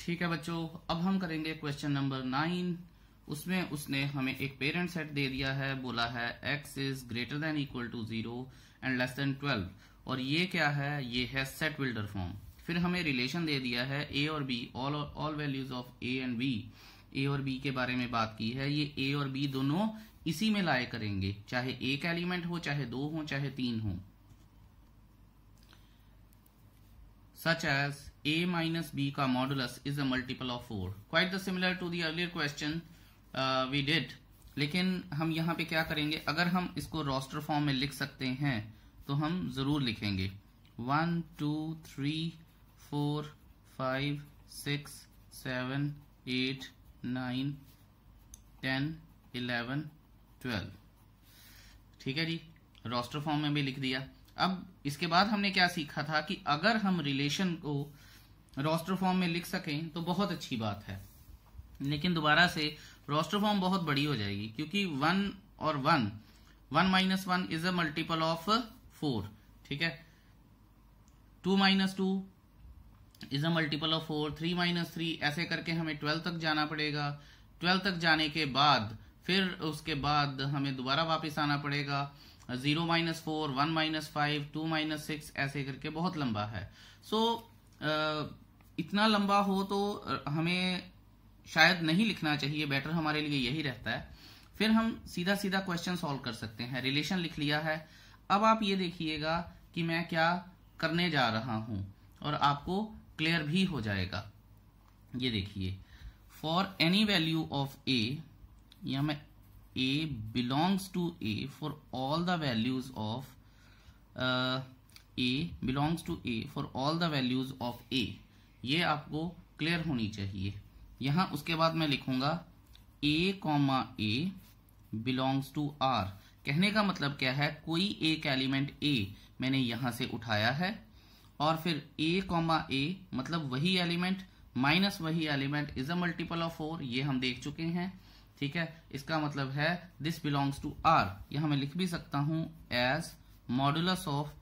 ठीक है बच्चों, अब हम करेंगे क्वेश्चन नंबर 9। उसमें उसने हमें एक पेरेंट सेट दे दिया है, बोला है x is greater than equal to 0 and less than 12, और ये क्या है, ये है सेट बिल्डर फॉर्म। फिर हमें रिलेशन दे दिया है a और b, all values of a and b। a और b के बारे में बात की है, ये a और b दोनों इसी में लाए करेंगे, चाहे एक एलिमेंट हो, चाहे दो हो, चाहे तीन हो। Such as a minus b का modulus is a multiple of 4, quite the similar to the earlier question we did। लेकिन हम यहाँ पे क्या करेंगे, अगर हम इसको रोस्टर फॉर्म में लिख सकते हैं तो हम जरूर लिखेंगे 1 2 3 4 5 6 7 8 9 10 11 12। ठीक है जी, रोस्टर फॉर्म में भी लिख दिया। अब इसके बाद हमने क्या सीखा था कि अगर हम रिलेशन को रोस्टर फॉर्म में लिख सकें तो बहुत अच्छी बात है, लेकिन दोबारा से रोस्टर फॉर्म बहुत बड़ी हो जाएगी, क्योंकि 1 और 1 minus 1 is a multiple of 4। ठीक है, 2 minus 2 is a multiple of 4, 3 minus 3, ऐसे करके हमें 12 तक जाना पड़ेगा। 12 तक जाने के बाद फिर उसके बाद हमें दोबारा वापस आना पड़ेगा 0 माइनस 4, 1 माइनस 5, 2 माइनस 6, ऐसे करके बहुत लंबा है। सो इतना लंबा हो तो हमें शायद नहीं लिखना चाहिए, बेटर हमारे लिए यही रहता है। फिर हम सीधा सीधा क्वेश्चन सॉल्व कर सकते हैं। रिलेशन लिख लिया है, अब आप ये देखिएगा कि मैं क्या करने जा रहा हूं और आपको क्लियर भी हो जाएगा। ये देखिए, for any value of a, या मैं a belongs to a for all the values of a belongs to a for all the values of a, ये आपको क्लियर होनी चाहिए। यहां उसके बाद मैं लिखूंगा a, a belongs to r। कहने का मतलब क्या है, कोई एक एलिमेंट a मैंने यहां से उठाया है, और फिर a, a मतलब वही एलिमेंट माइनस वही element is a multiple of 4, ये हम देख चुके हैं। ठीक है, इसका मतलब है दिस बिलोंग्स टू आर। यहां मैं लिख भी सकता हूं as modulus of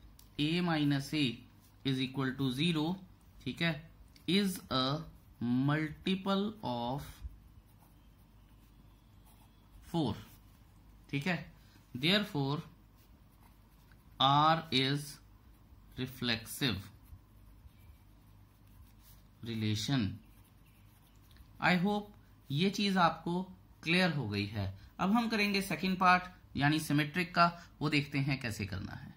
a minus a is equal to 0। ठीक है, इज अ मल्टीपल ऑफ 4। ठीक है, therefore R is reflexive relation. I hope ये चीज आपको क्लियर हो गई है। अब हम करेंगे सेकंड पार्ट, यानी सिमेट्रिक का, वो देखते हैं कैसे करना है।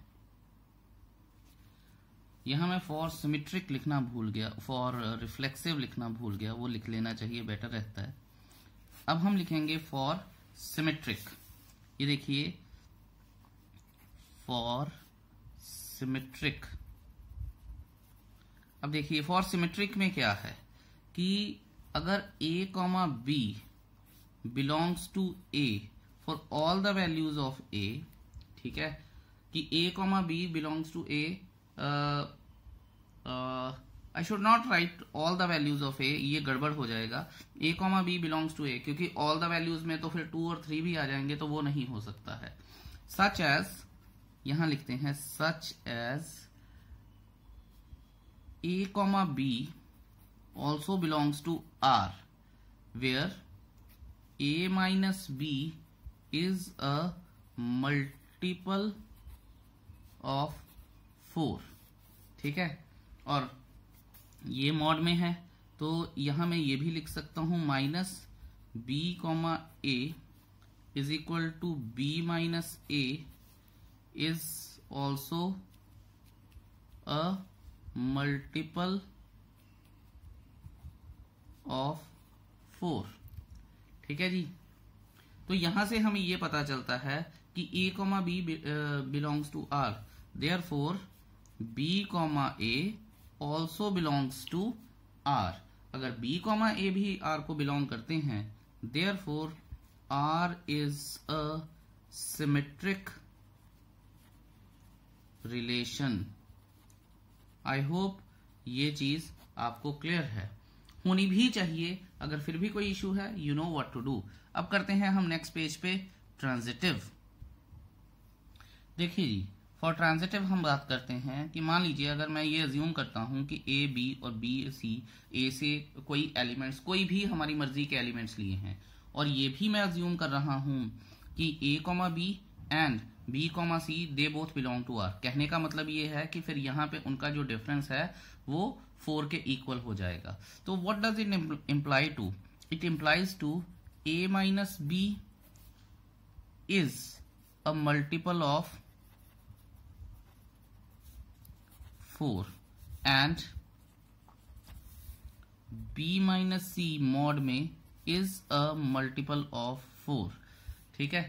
यहां मैं फॉर सिमेट्रिक लिखना भूल गया, फॉर रिफ्लेक्सिव लिखना भूल गया, वो लिख लेना चाहिए, बेटर रहता है। अब हम लिखेंगे फॉर सिमेट्रिक। ये देखिए, फॉर सिमेट्रिक। अब देखिए फॉर सिमेट्रिक में क्या है कि अगर a, b belongs to a for all the values of a, ठीक है, कि a, b belongs to a, I should not write all the values of a, ये गड़बड़ हो जाएगा। a, b belongs to a, क्योंकि all the values में तो फिर 2 और 3 भी आ जाएंगे, तो वो नहीं हो सकता है। such as, यहां लिखते हैं such as a, b also belongs to r, where a minus b is a multiple of 4। ठीक है, और ये मॉड में है, तो यहां मैं ये भी लिख सकता हूं minus b, a is equal to b minus a is also a multiple of 4। ठीक है जी, तो यहां से हमें यह पता चलता है कि a, b belongs to r, therefore b, a also belongs to r। अगर b, a भी r को बिलोंग करते हैं, therefore r is a symmetric relation. I hope ये चीज आपको क्लियर है, होनी भी चाहिए। अगर फिर भी कोई इशू है, you know what to do. अब करते हैं हम नेक्स्ट पेज पे ट्रांजिटिव। देखिए जी, फॉर ट्रांजिटिव हम बात करते हैं कि मान लीजिए अगर मैं ये अज्यूम करता हूं कि ए बी और बी सी, ए से कोई एलिमेंट्स, कोई भी हमारी मर्जी के एलिमेंट्स लिए हैं, और ये भी मैं अज्यूम कर रहा हूं कि A comma B and B comma C they both belong to R. कहने का मतलब ये है कि फिर यहाँ पे उनका जो डिफरेंस है वो 4 के इक्वल हो जाएगा। तो what does it imply to? It implies to A minus B is a multiple of 4 and b minus C mod में इज अ मल्टीपल ऑफ 4। ठीक है,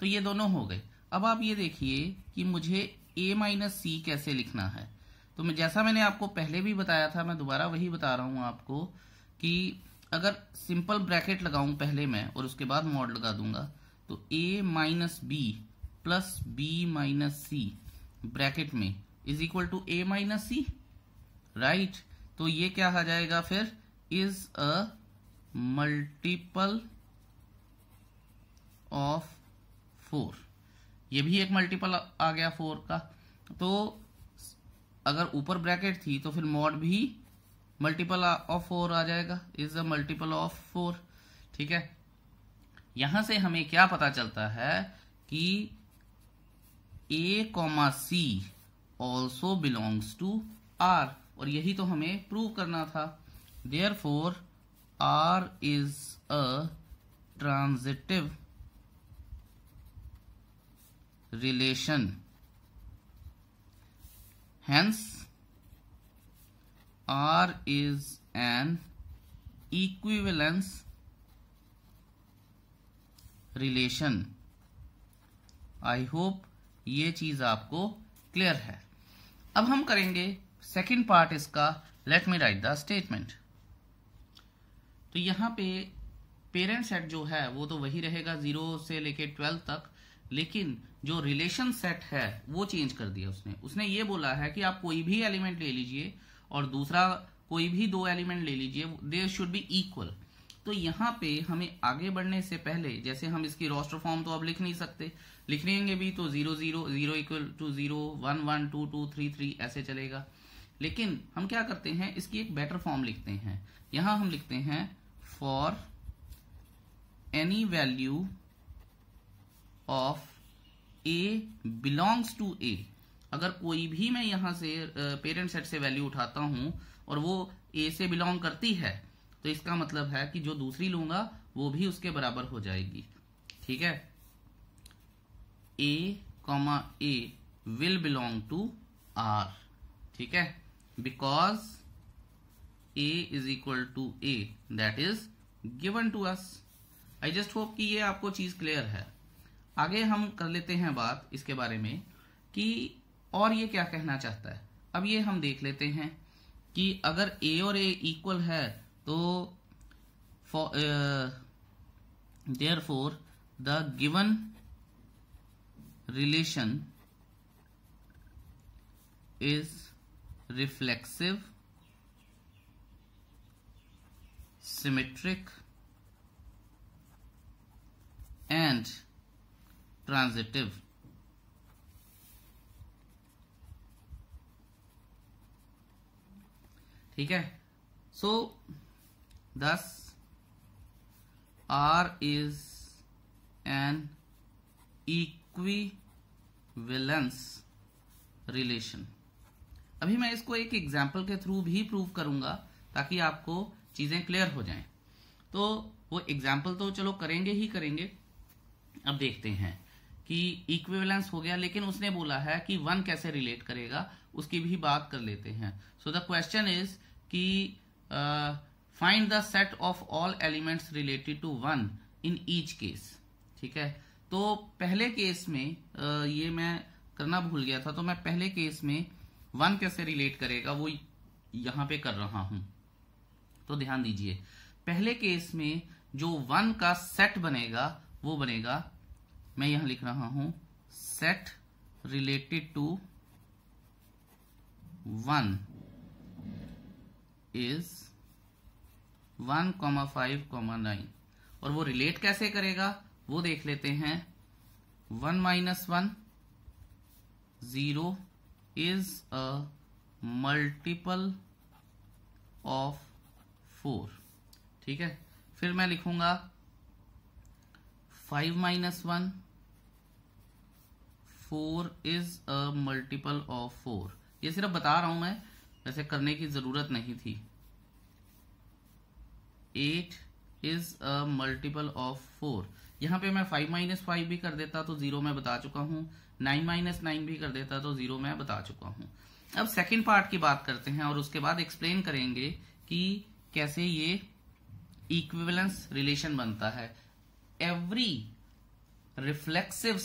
तो ये दोनों हो गए। अब आप ये देखिए कि मुझे a माइनस सी कैसे लिखना है। तो मैं जैसा मैंने आपको पहले भी बताया था, मैं दोबारा वही बता रहा हूं आपको कि अगर सिंपल ब्रैकेट लगाऊं पहले मैं और उसके बाद मॉड लगा दूंगा, तो a minus B plus B minus C bracket में is equal to a minus C, right. तो ये क्या आ जाएगा फिर? Is a multiple of 4। ये भी एक मल्टीपल आ गया 4 का। तो अगर ऊपर ब्रैकेट थी तो फिर मॉड भी मल्टीपल ऑफ 4 आ जाएगा, इज अ मल्टीपल ऑफ 4। ठीक है, यहां से हमें क्या पता चलता है कि a comma C also belongs to R, और यही तो हमें प्रूव करना था। Therefore R is a transitive relation, hence R is an equivalence relation। I hope ये चीज आपको क्लियर है। अब हम करेंगे सेकंड पार्ट इसका। Let me right the statement. तो यहां पे पेरेंट सेट जो है वो तो वही रहेगा 0 से लेके 12 तक, लेकिन जो रिलेशन सेट है वो चेंज कर दिया उसने ये बोला है कि आप कोई भी एलिमेंट ले लीजिए और दूसरा कोई भी 2 एलिमेंट ले लीजिए, दे शुड बी इक्वल। तो यहाँ पे हमें आगे बढ़ने से पहले, जैसे हम इसकी रोस्टर फॉर्म तो अब लिख नहीं सकते, लिखेंगे भी तो 0 0 0 इक्वल टू 0 1 1 2 2 3 3 ऐसे चलेगा। लेकिन हम क्या करते हैं, इसकी एक बेटर फॉर्म लिखते हैं। यहां हम लिखते हैं for any value of a belongs to a। अगर कोई भी मैं यहां से पेरेंट सेट से वैल्यू उठाता हूं और वो a से बिलोंग करती है, तो इसका मतलब है कि जो दूसरी लूंगा वो भी उसके बराबर हो जाएगी। ठीक है, a comma a will belong to r। ठीक है, because a is equal to a that is given to us. I just hope कि ये आपको चीज क्लियर है। आगे हम कर लेते हैं बात इसके बारे में कि और ये क्या कहना चाहता है। अब ये हम देख लेते हैं कि अगर a और a इक्वल है तो therefore the given relation is reflexive, symmetric and transitive. ठीक है, सो thus R is an equivalence relation। अभी मैं इसको एक एग्जाम्पल के थ्रू भी प्रूव करूंगा ताकि आपको चीजें क्लियर हो जाएं। तो वो एग्जाम्पल तो चलो करेंगे ही करेंगे। अब देखते हैं कि इक्विवेलेंस हो गया, लेकिन उसने बोला है कि 1 कैसे रिलेट करेगा, उसकी भी बात कर लेते हैं। सो द क्वेश्चन इज कि find the set of all elements related to 1 in each case. ठीक है, तो पहले केस में ये मैं करना भूल गया था, तो मैं पहले केस में 1 कैसे रिलेट करेगा वो यहां पे कर रहा हूं। तो ध्यान दीजिए, पहले केस में जो 1 का सेट बनेगा वो बनेगा, मैं यहां लिख रहा हूं सेट रिलेटेड टू 1 इज 1, 5, 9। और वो रिलेट कैसे करेगा वो देख लेते हैं। 1 - 1 0 is a multiple of 4। ठीक है, फिर मैं लिखूंगा 5 minus 1, 4 is a multiple of 4। ये सिर्फ बता रहा हूं मैं, वैसे करने की जरूरत नहीं थी। 8 is a multiple of 4। यहां पे मैं 5 minus 5 भी कर देता तो 0 मैं बता चुका हूं, 9 minus 9 भी कर देता तो 0 मैं बता चुका हूं। अब सेकंड पार्ट की बात करते हैं और उसके बाद एक्सप्लेन करेंगे कि कैसे ये इक्विवेलेंस रिलेशन बनता है। Every reflexive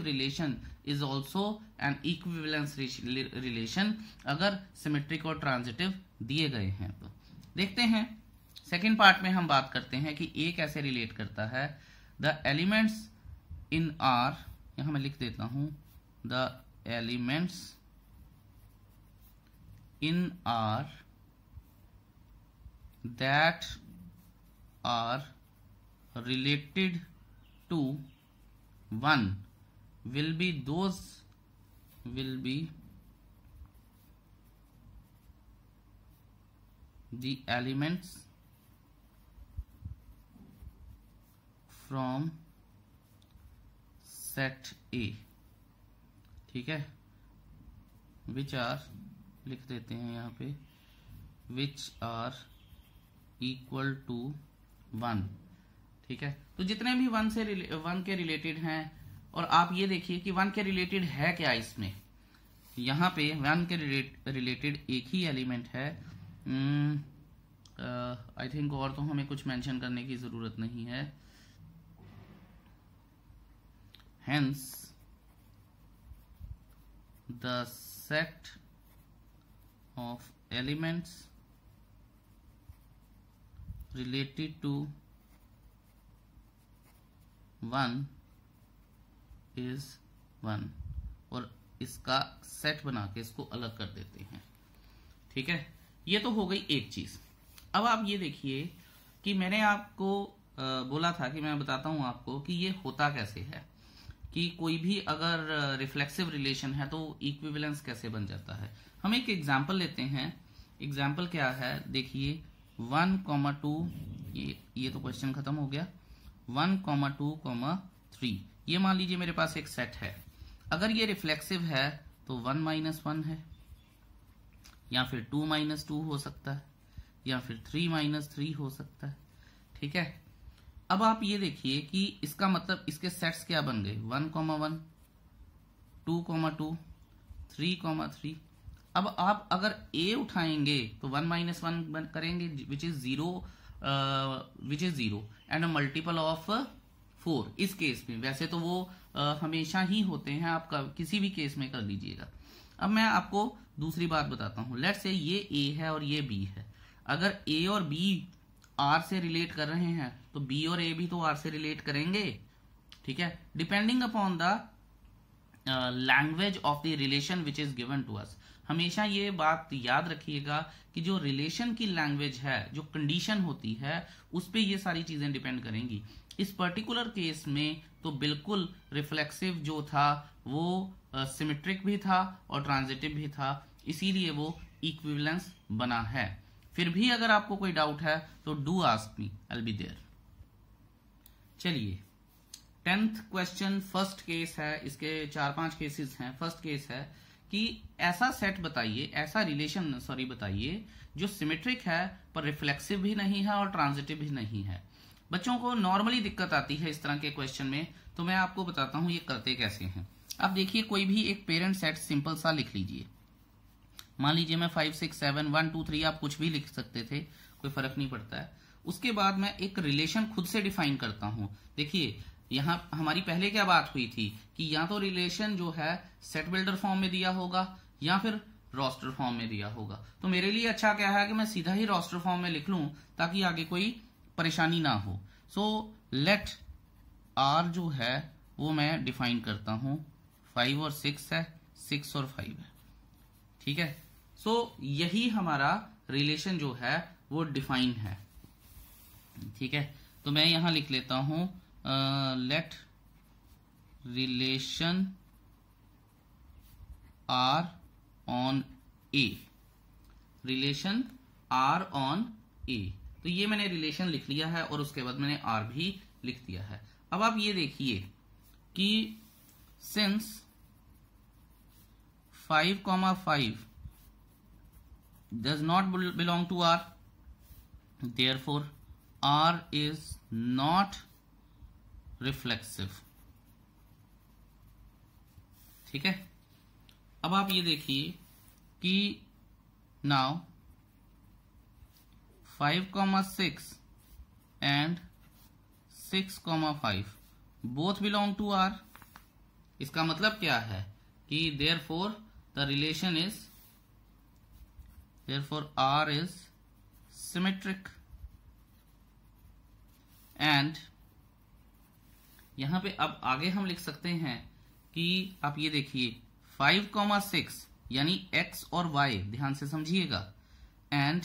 relation is also an equivalence relation अगर सिमेट्रिक और ट्रांजिटिव दिए गए हैं। तो देखते हैं सेकेंड पार्ट में हम बात करते हैं कि ए कैसे रिलेट करता है। द एलिमेंट्स इन आर, यहां मैं लिख देता हूं, the elements in are that are related to 1 will be the elements from set A। ठीक है, which are, लिख देते हैं यहाँ पे, which are इक्वल टू 1। ठीक है, तो जितने भी 1 के रिलेटेड हैं, और आप ये देखिए कि 1 के रिलेटेड है क्या इसमें, यहाँ पे 1 के रिलेटेड एक ही एलिमेंट है। आई थिंक और तो हमें कुछ मेंशन करने की जरूरत नहीं है। Hence the set of elements related to 1 is 1, और इसका सेट बना के इसको अलग कर देते हैं। ठीक है, ये तो हो गई एक चीज। अब आप ये देखिए कि मैंने आपको बोला था कि मैं बताता हूं आपको कि ये होता कैसे है, कि कोई भी अगर रिफ्लेक्सिव रिलेशन है तो इक्विवेलेंस कैसे बन जाता है। हम एक एग्जाम्पल लेते हैं। एग्जाम्पल क्या है, देखिए 1,2, ये तो क्वेश्चन खत्म हो गया। 1,2,3, ये मान लीजिए मेरे पास एक सेट है। अगर ये रिफ्लेक्सिव है तो 1 - 1 है, या फिर 2 - 2 हो सकता है, या फिर 3 - 3 हो सकता है। ठीक है, अब आप ये देखिए कि इसका मतलब इसके सेट्स क्या बन गए, 1,1, 2,2, 3,3। अब आप अगर a उठाएंगे तो 1 - 1 करेंगे, which is 0 and a multiple of 4। इस केस में वैसे तो वो हमेशा ही होते हैं, आप किसी भी केस में कर लीजिएगा। अब मैं आपको दूसरी बात बताता हूं। लेट्स से ये a है और ये b है। अगर a और b r से रिलेट कर रहे हैं तो b और a भी तो r से रिलेट करेंगे। ठीक है, depending upon the language of the relation which is given to us. हमेशा ये बात याद रखिएगा कि जो रिलेशन की लैंग्वेज है, जो कंडीशन होती है, उस पे ये सारी चीजें डिपेंड करेंगी। इस पर्टिकुलर केस में तो बिल्कुल रिफ्लेक्सिव जो था वो सिमेट्रिक भी था और ट्रांजिटिव भी था, इसीलिए वो इक्विवेलेंस बना है। फिर भी अगर आपको कोई डाउट है तो do ask me, I will be there. चलिए 10th क्वेश्चन, फर्स्ट केस है। इसके 4-5 केसेस हैं। फर्स्ट केस है कि ऐसा सेट बताइए, ऐसा रिलेशन बताइए जो सिमेट्रिक है पर रिफ्लेक्सिव भी नहीं है और ट्रांजिटिव भी नहीं है। बच्चों को नॉर्मली दिक्कत आती है इस तरह के क्वेश्चन में, तो मैं आपको बताता हूं ये करते कैसे हैं। अब देखिए कोई भी एक पेरेंट सेट सिंपल सा लिख लीजिए। मान लीजिए मैं 5, 6, 7, 1, 2, 3 आप कुछ भी लिख सकते थे, कोई फर्क नहीं पड़ता है। उसके बाद मैं एक रिलेशन खुद से डिफाइन करता हूं। देखिए यहां हमारी पहले क्या बात हुई थी कि या तो रिलेशन जो है सेट बिल्डर फॉर्म में दिया होगा या फिर रोस्टर फॉर्म में दिया होगा। तो मेरे लिए अच्छा क्या है कि मैं सीधा ही रोस्टर फॉर्म में लिख लूं ताकि आगे कोई परेशानी ना हो। सो लेट आर जो है वो मैं डिफाइन करता हूं, 5 और 6 है, 6 और 5 है। ठीक है, सो यही हमारा रिलेशन जो है वो डिफाइन है। ठीक है, तो मैं यहां लिख लेता हूं let relation R on A, relation R on A। तो ये मैंने रिलेशन लिख लिया है और उसके बाद मैंने R भी लिख दिया है। अब आप ये देखिए कि since 5,5 does not belong to R, therefore R is not reflexive। ठीक है, अब आप ये देखिए कि now 5,6 and 6,5 both belong to R। इसका मतलब क्या है कि therefore the relation is, therefore R is symmetric। And यहां पे अब आगे हम लिख सकते हैं कि आप ये देखिए 5,6 यानी x और y, ध्यान से समझिएगा, and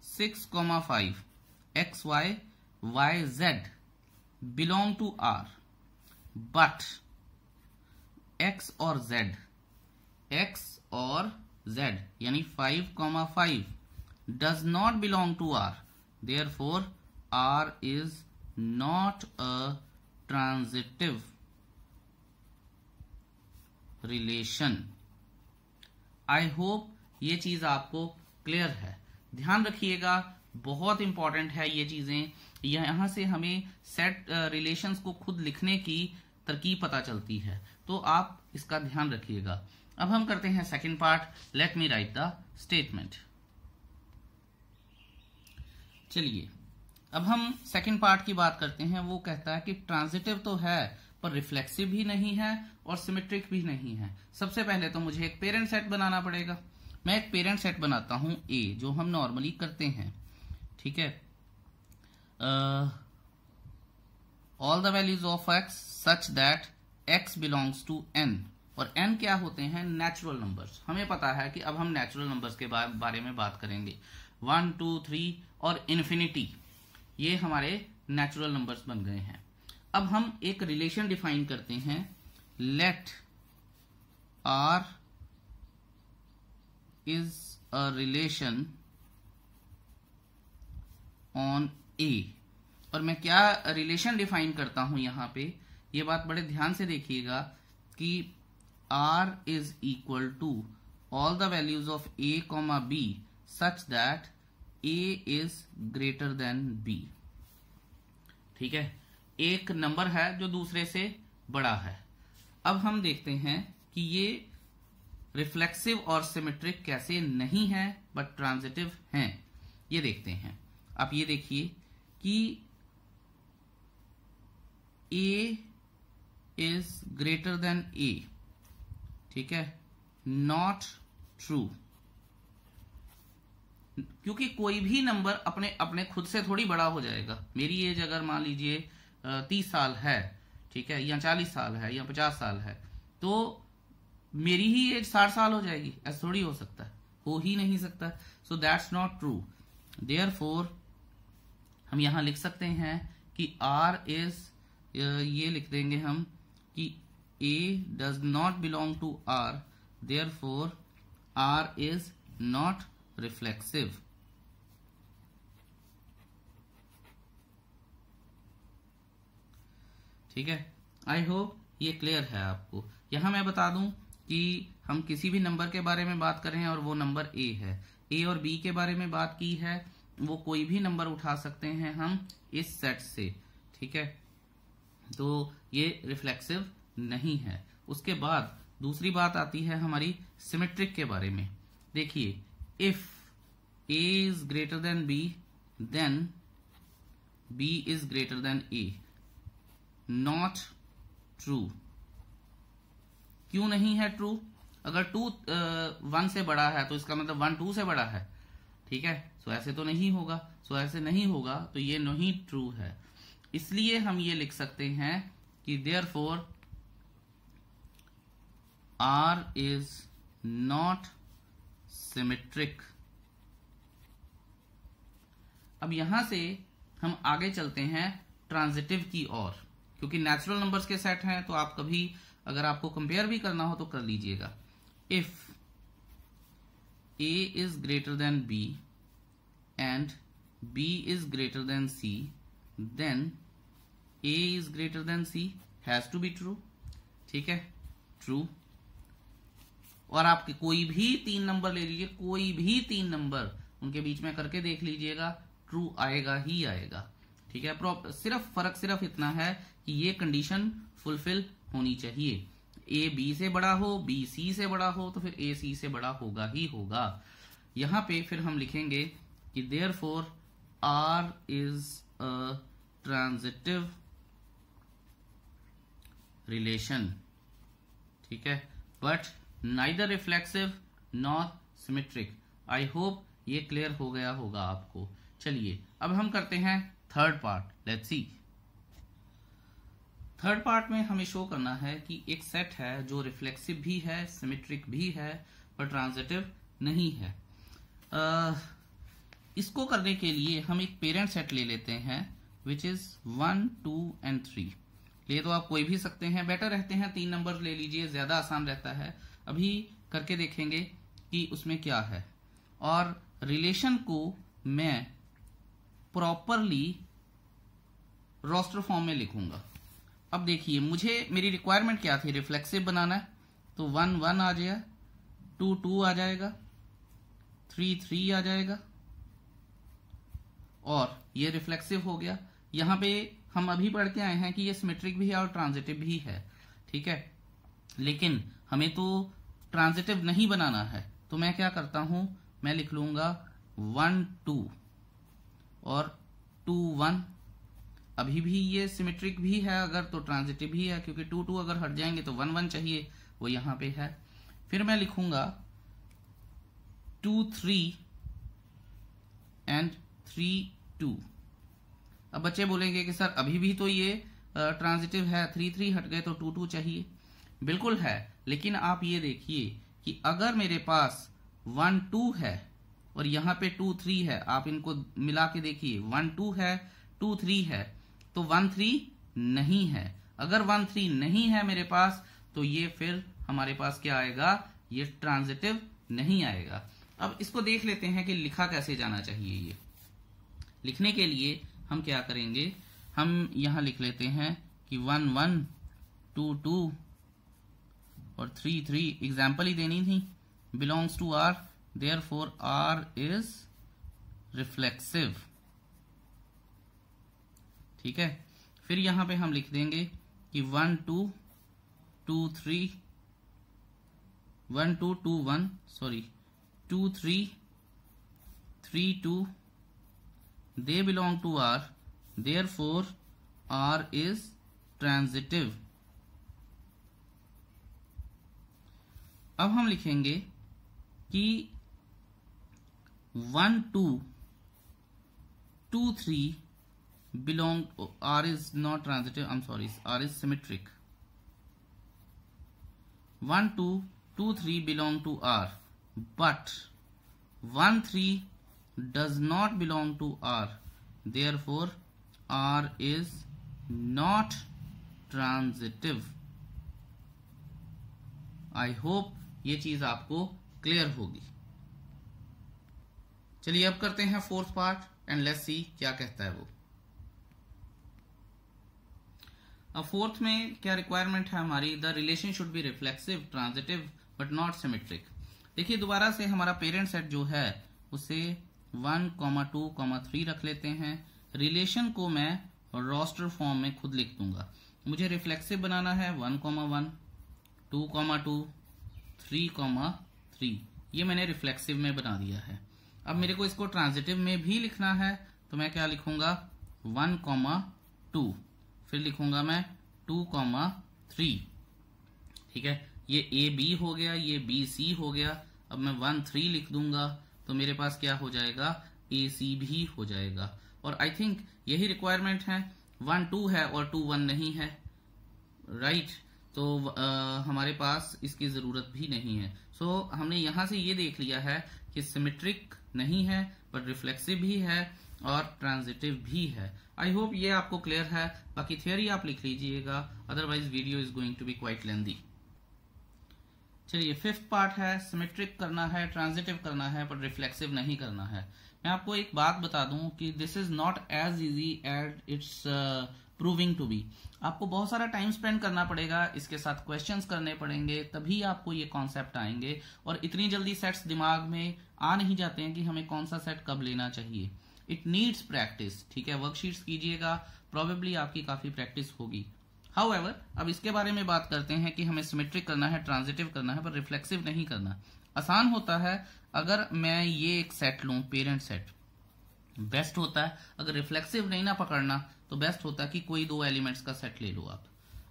6,5 x y y z belong to R, but x और z यानी 5,5 does not belong to R, therefore R is not a transitive relation। I hope ये चीज आपको क्लियर है। ध्यान रखिएगा, बहुत इंपॉर्टेंट है ये चीजें। यहां से हमें सेट रिलेशंस को खुद लिखने की तरकीब पता चलती है, तो आप इसका ध्यान रखिएगा। अब हम करते हैं second part. Let me right the statement. चलिए अब हम सेकंड पार्ट की बात करते हैं। वो कहता है कि ट्रांजिटिव तो है पर रिफ्लेक्सिव भी नहीं है और सिमेट्रिक भी नहीं है। सबसे पहले तो मुझे एक पेरेंट सेट बनाना पड़ेगा। मैं एक पेरेंट सेट बनाता हूं A, जो हम नॉर्मली करते हैं। ठीक है, all the values of x such that x belongs to n। और n क्या होते हैं? Natural numbers. हमें पता है कि अब हम नेचुरल नंबर्स के बारे में बात करेंगे। 1, 2, 3 और इन्फिनिटी, ये हमारे नेचुरल नंबर्स बन गए हैं। अब हम एक रिलेशन डिफाइन करते हैं। Let R is a relation on A। और मैं क्या रिलेशन डिफाइन करता हूं यहां पे, ये बात बड़े ध्यान से देखिएगा कि R is equal to all the values of A, B such that A is greater than B। ठीक है, एक नंबर है जो दूसरे से बड़ा है। अब हम देखते हैं कि ये रिफ्लेक्सिव और सिमेट्रिक कैसे नहीं है बट ट्रांजिटिव हैं। ये देखते हैं। आप ये देखिए कि A is greater than A। ठीक है, नॉट ट्रू, क्योंकि कोई भी नंबर अपने अपने खुद से थोड़ी बड़ा हो जाएगा। मेरी एज अगर मान लीजिए 30 साल है, ठीक है, या 40 साल है या 50 साल है, तो मेरी ही एज 60 साल हो जाएगी। ऐसा थोड़ी हो सकता है, हो ही नहीं सकता। So that's not true. Therefore हम यहां लिख सकते हैं कि R इज, ये लिख देंगे हम कि A does not belong to R, therefore R is not reflexive. ठीक है, आई होप ये क्लियर है आपको। यहां मैं बता दूं कि हम किसी भी नंबर के बारे में बात कर रहे हैं और वो नंबर A है। A और B के बारे में बात की है, वो कोई भी नंबर उठा सकते हैं हम इस सेट से। ठीक है, तो ये रिफ्लेक्सिव नहीं है। उसके बाद दूसरी बात आती है हमारी सिमेट्रिक के बारे में। देखिए, if A is greater than B, then B is greater than A। Not true। क्यों नहीं है ट्रू? अगर 2 1 से बड़ा है तो इसका मतलब 1 2 से बड़ा है। ठीक है, सो ऐसे तो नहीं होगा। सो ऐसे नहीं होगा तो ये नहीं ट्रू है। इसलिए हम ये लिख सकते हैं कि therefore R is not symmetric। अब यहां से हम आगे चलते हैं ट्रांजिटिव की ओर, क्योंकि नेचुरल नंबर्स के सेट हैं तो आप कभी अगर आपको कंपेयर भी करना हो तो कर लीजिएगा। If A is greater than B and B is greater than C, then A is greater than C has to be true। ठीक है, ट्रू। और आप कोई भी 3 नंबर ले लीजिए, कोई भी 3 नंबर उनके बीच में करके देख लीजिएगा, ट्रू आएगा ही आएगा। ठीक है, सिर्फ फर्क सिर्फ इतना है कि ये कंडीशन फुलफिल होनी चाहिए। ए बी से बड़ा हो, बी सी से बड़ा हो, तो फिर ए सी से बड़ा होगा ही होगा। यहां पे फिर हम लिखेंगे कि therefore R is a transitive relation. ठीक है, but neither reflexive nor symmetric. I hope ये क्लियर हो गया होगा आपको। चलिए अब हम करते हैं third part. Let's see. Third part में हमें शो करना है कि एक सेट है जो रिफ्लेक्सिव भी है, सिमेट्रिक भी है, पर ट्रांजिटिव नहीं है। इसको करने के लिए हम एक पेरेंट सेट ले लेते हैं विच इज 1, 2 and 3। ले तो आप कोई भी सकते हैं, बेटर रहते हैं 3 नंबर ले लीजिए, ज्यादा आसान रहता है। अभी करके देखेंगे कि उसमें क्या है, और रिलेशन को मैं प्रॉपरली रोस्टर फॉर्म में लिखूंगा। अब देखिए, मुझे मेरी रिक्वायरमेंट क्या थी, रिफ्लेक्सिव बनाना है, तो 1, 1 आ जाएगा, 2, 2 आ जाएगा, 3, 3 आ जाएगा, और ये रिफ्लेक्सिव हो गया। यहां पे हम अभी पढ़ के आए हैं कि ये सिमेट्रिक भी है और ट्रांजिटिव भी है। ठीक है, लेकिन हमें तो ट्रांजिटिव नहीं बनाना है, तो मैं क्या करता हूं, मैं लिख लूंगा 1, 2 और 2, 1। अभी भी ये सिमेट्रिक भी है अगर, तो ट्रांजिटिव भी है, क्योंकि 2, 2 अगर हट जाएंगे तो 1, 1 चाहिए, वो यहां पे है। फिर मैं लिखूंगा 2, 3 and 3, 2। अब बच्चे बोलेंगे कि सर अभी भी तो ये ट्रांजिटिव है, 3, 3 हट गए तो 2, 2 चाहिए। बिल्कुल है, लेकिन आप ये देखिए कि अगर मेरे पास 1, 2 है और यहां पे 2, 3 है, आप इनको मिला के देखिए, 1, 2 है, 2, 3 है, तो 1, 3 नहीं है। अगर 1, 3 नहीं है मेरे पास, तो ये फिर हमारे पास क्या आएगा, ये ट्रांजिटिव नहीं आएगा। अब इसको देख लेते हैं कि लिखा कैसे जाना चाहिए। ये लिखने के लिए हम क्या करेंगे, हम यहां लिख लेते हैं कि 1, 1, 2, 2 और 3, 3 एग्जाम्पल ही देनी थी, belongs to R, therefore R is reflexive. ठीक है, फिर यहां पे हम लिख देंगे कि 1, 2, 2, 3, 1, 2, 2, 1 sorry 2, 3, 3, 2 they belong to R, therefore R is transitive। अब हम लिखेंगे कि 1, 2, 2, 3 belong, R is not transitive, I'm sorry, R is symmetric। 1, 2, 2, 3 belong to R, but 1, 3 does not belong to R, therefore R is not transitive। I hope ये चीज आपको clear होगी। चलिए अब करते हैं fourth part and let's see क्या कहता है वो। अब फोर्थ में क्या रिक्वायरमेंट है हमारी, the relation should be reflexive, transitive but not symmetric. देखिए दोबारा से हमारा पेरेंट सेट जो है उसे 1, 2, 3 रख लेते हैं। रिलेशन को मैं रोस्टर फॉर्म में खुद लिख दूंगा। मुझे रिफ्लेक्सिव बनाना है 1, 1, 2, 2, 3, 3। ये मैंने रिफ्लेक्सिव में बना दिया है। अब मेरे को इसको ट्रांजिटिव में भी लिखना है, तो मैं क्या लिखूंगा 1, 2, फिर लिखूंगा मैं 2, 3। ठीक है, ये ए बी हो गया, ये बी सी हो गया। अब मैं 1, 3 लिख दूंगा तो मेरे पास क्या हो जाएगा, ए सी भी हो जाएगा। और आई थिंक यही रिक्वायरमेंट है, 1, 2 है और 2, 1 नहीं है, राइट। तो हमारे पास इसकी जरूरत भी नहीं है। सो हमने यहां से ये देख लिया है कि सिमेट्रिक नहीं है बट रिफ्लेक्सिव भी है और ट्रांजिटिव भी है। आई होप ये आपको क्लियर है। बाकी थियोरी आप लिख लीजिएगा, otherwise video is going to be quite lengthy. चलिए, फिफ्थ पार्ट है, सिमेट्रिक करना है, ट्रांजिटिव करना है पर रिफ्लेक्सिव नहीं करना है। मैं आपको एक बात बता दूं कि this is not as easy as it's proving to be. आपको बहुत सारा टाइम स्पेंड करना पड़ेगा, इसके साथ क्वेश्चंस करने पड़ेंगे, तभी आपको ये कॉन्सेप्ट आएंगे। और इतनी जल्दी सेट्स दिमाग में आ नहीं जाते हैं कि हमें कौन सा सेट कब लेना चाहिए। इट नीड्स प्रैक्टिस, ठीक है। वर्कशीट्स कीजिएगा, प्रोबेबली आपकी काफी प्रैक्टिस होगी। हाउएवर, अब इसके बारे में बात करते हैं कि हमें सिमेट्रिक करना है, ट्रांजिटिव करना है पर रिफ्लेक्सिव नहीं करना। आसान होता है अगर मैं ये एक सेट लूं, पेरेंट सेट, बेस्ट होता है। अगर रिफ्लेक्सिव नहीं ना पकड़ना तो बेस्ट होता है कि कोई दो एलिमेंट्स का सेट ले लो आप।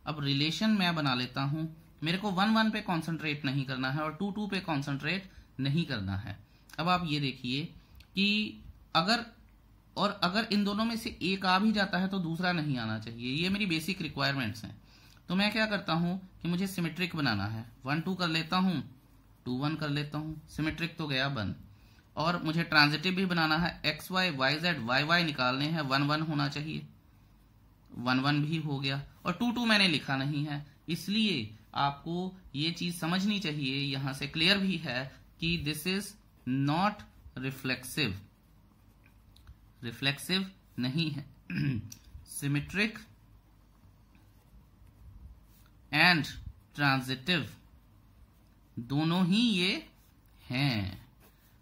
अब रिलेशन मैं बना लेता हूं, मेरे को 1-1 पे कॉन्सेंट्रेट नहीं करना है और 2-2 पे कॉन्सेंट्रेट नहीं करना है। अब आप ये देखिए कि अगर इन दोनों में से एक आ भी जाता है तो दूसरा नहीं आना चाहिए। ये मेरी बेसिक रिक्वायरमेंट्स हैं। तो मैं क्या करता हूं कि मुझे सिमेट्रिक बनाना है, 1-2 कर लेता हूं, 2-1 कर लेता हूं, सिमेट्रिक तो गया बंद। और मुझे ट्रांजिटिव भी बनाना है, x y y z y y निकालने हैं, 1-1 होना चाहिए, 1-1 भी हो गया। और 2-2 मैंने लिखा नहीं है, इसलिए आपको ये चीज समझनी चाहिए, यहां से क्लियर भी है कि this is not reflexive, reflexive नहीं है। सिमेट्रिक एंड ट्रांजिटिव दोनों ही ये हैं।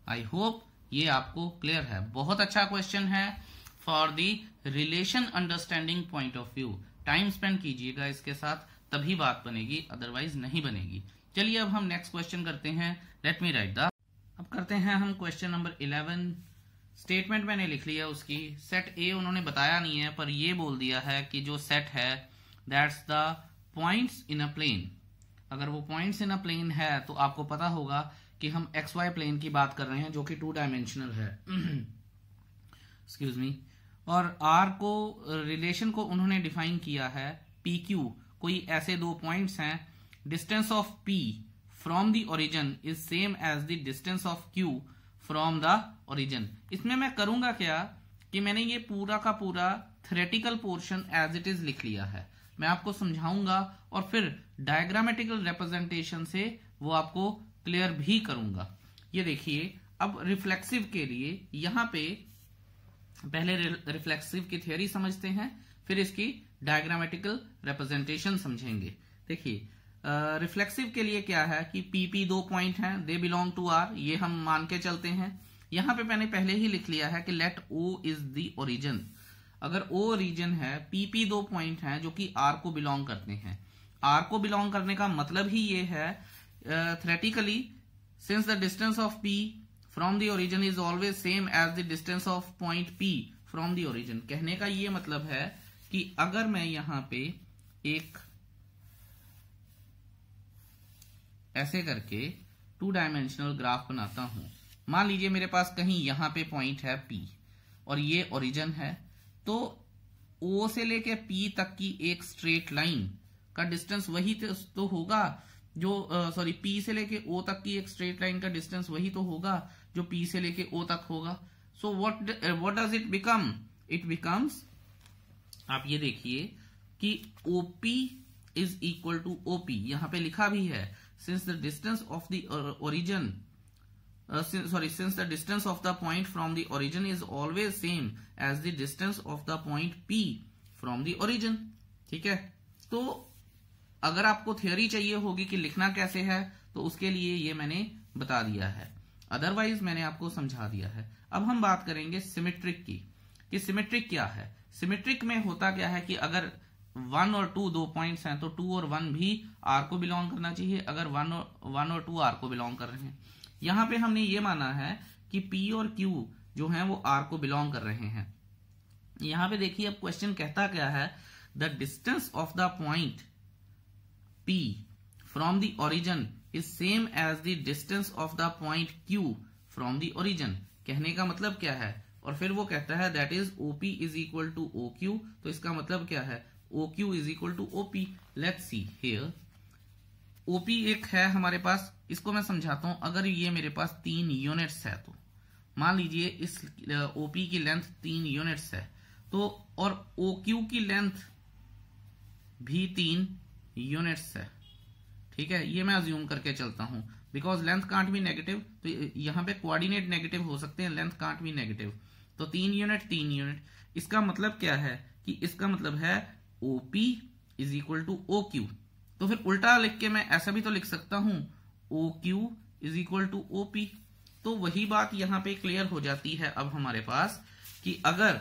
आई होप ये आपको क्लियर है। बहुत अच्छा क्वेश्चन है for the relation understanding point of view. Time spend कीजिएगा इसके साथ, तभी बात बनेगी, अदरवाइज नहीं बनेगी। चलिए अब हम नेक्स्ट क्वेश्चन करते हैं। लेट मी राइट द, अब करते हैं हम क्वेश्चन नंबर 11। स्टेटमेंट मैंने लिख लिया उसकी। सेट ए उन्होंने बताया नहीं है पर ये बोल दिया है कि जो सेट है that's the points in a plane. अगर वो पॉइंट्स इन अ प्लेन है तो आपको पता होगा कि हम एक्स वाई प्लेन की बात कर रहे हैं जो कि 2 डायमेंशनल है। Excuse me. और आर को, रिलेशन को उन्होंने डिफाइन किया है पी क्यू। कोई ऐसे दो पॉइंट्स हैं, distance of P from the origin is same as the distance of Q from the origin. इसमें मैं करूंगा क्या कि मैंने ये पूरा का पूरा theoretical portion as it is लिख लिया है। मैं आपको समझाऊंगा और फिर डायग्रामेटिकल रिप्रेजेंटेशन से वो आपको क्लियर भी करूंगा। ये देखिए, अब रिफ्लेक्सिव के लिए यहां पे पहले रिफ्लेक्सिव की थ्योरी समझते हैं, फिर इसकी डायग्रामेटिकल रिप्रेजेंटेशन समझेंगे। देखिए, रिफ्लेक्सिव के लिए क्या है कि पी दो पॉइंट हैं, दे बिलोंग टू आर, ये हम मान के चलते हैं। यहां पे मैंने पहले ही लिख लिया है कि let O is the origin. अगर ओ ओरिजिन है, पी दो पॉइंट हैं जो कि आर को बिलोंग करते हैं। आर को बिलोंग करने का मतलब ही ये है theoretically, since the distance of P from the origin is always same as the distance of point P from the origin। कहने का ये मतलब है कि अगर मैं यहां पे एक ऐसे करके 2 डायमेंशनल ग्राफ बनाता हूं, मान लीजिए मेरे पास कहीं यहां पे पॉइंट है P और ये ओरिजिन है, तो O से लेके P तक की एक स्ट्रेट लाइन का डिस्टेंस वही तो होगा जो P से लेके O तक की एक स्ट्रेट लाइन का डिस्टेंस वही तो होगा जो P से लेके O तक होगा। So what does it become? It becomes, आप ये देखिए कि OP is equal to OP, यहां पे लिखा भी है since the distance of the origin since the distance of the point from the origin is always same as the distance of the point P from the origin। ठीक है, तो अगर आपको थ्योरी चाहिए होगी कि लिखना कैसे है तो उसके लिए ये मैंने बता दिया है, अदरवाइज मैंने आपको समझा दिया है। अब हम बात करेंगे सिमेट्रिक की कि सिमेट्रिक क्या है। सिमेट्रिक में होता क्या है कि अगर 1 और 2 दो पॉइंट्स हैं तो 2 और 1 भी आर को बिलोंग करना चाहिए, अगर 1 और 2 आर को बिलोंग कर रहे हैं। यहां पे हमने ये माना है कि P और Q जो हैं वो R को बिलोंग कर रहे हैं। यहां पे देखिए, अब क्वेश्चन कहता क्या है, the distance of the point P from the origin is same as the distance of the point Q from the origin. कहने का मतलब क्या है, और फिर वो कहता है that is OP is equal to OQ। तो इसका मतलब क्या है, OQ is equal to OP। Let's see here, OP एक है हमारे पास, इसको मैं समझाता हूं। अगर ये मेरे पास 3 यूनिट्स है, तो मान लीजिए इस ओपी की लेंथ 3 यूनिट्स है, तो और ओक्यू की लेंथ भी 3 यूनिट्स है। ठीक है, ये मैं अज्यूम करके चलता हूं, because length can't be negative, तो यहां पे कोऑर्डिनेट नेगेटिव हो सकते हैं, लेंथ कांट बी नेगेटिव। तो 3 यूनिट 3 यूनिट, इसका मतलब क्या है कि इसका मतलब है OP is equal to OQ। तो फिर उल्टा लिख के मैं ऐसा भी तो लिख सकता हूं, OQ is equal to OP। तो वही बात यहां पे क्लियर हो जाती है अब हमारे पास कि अगर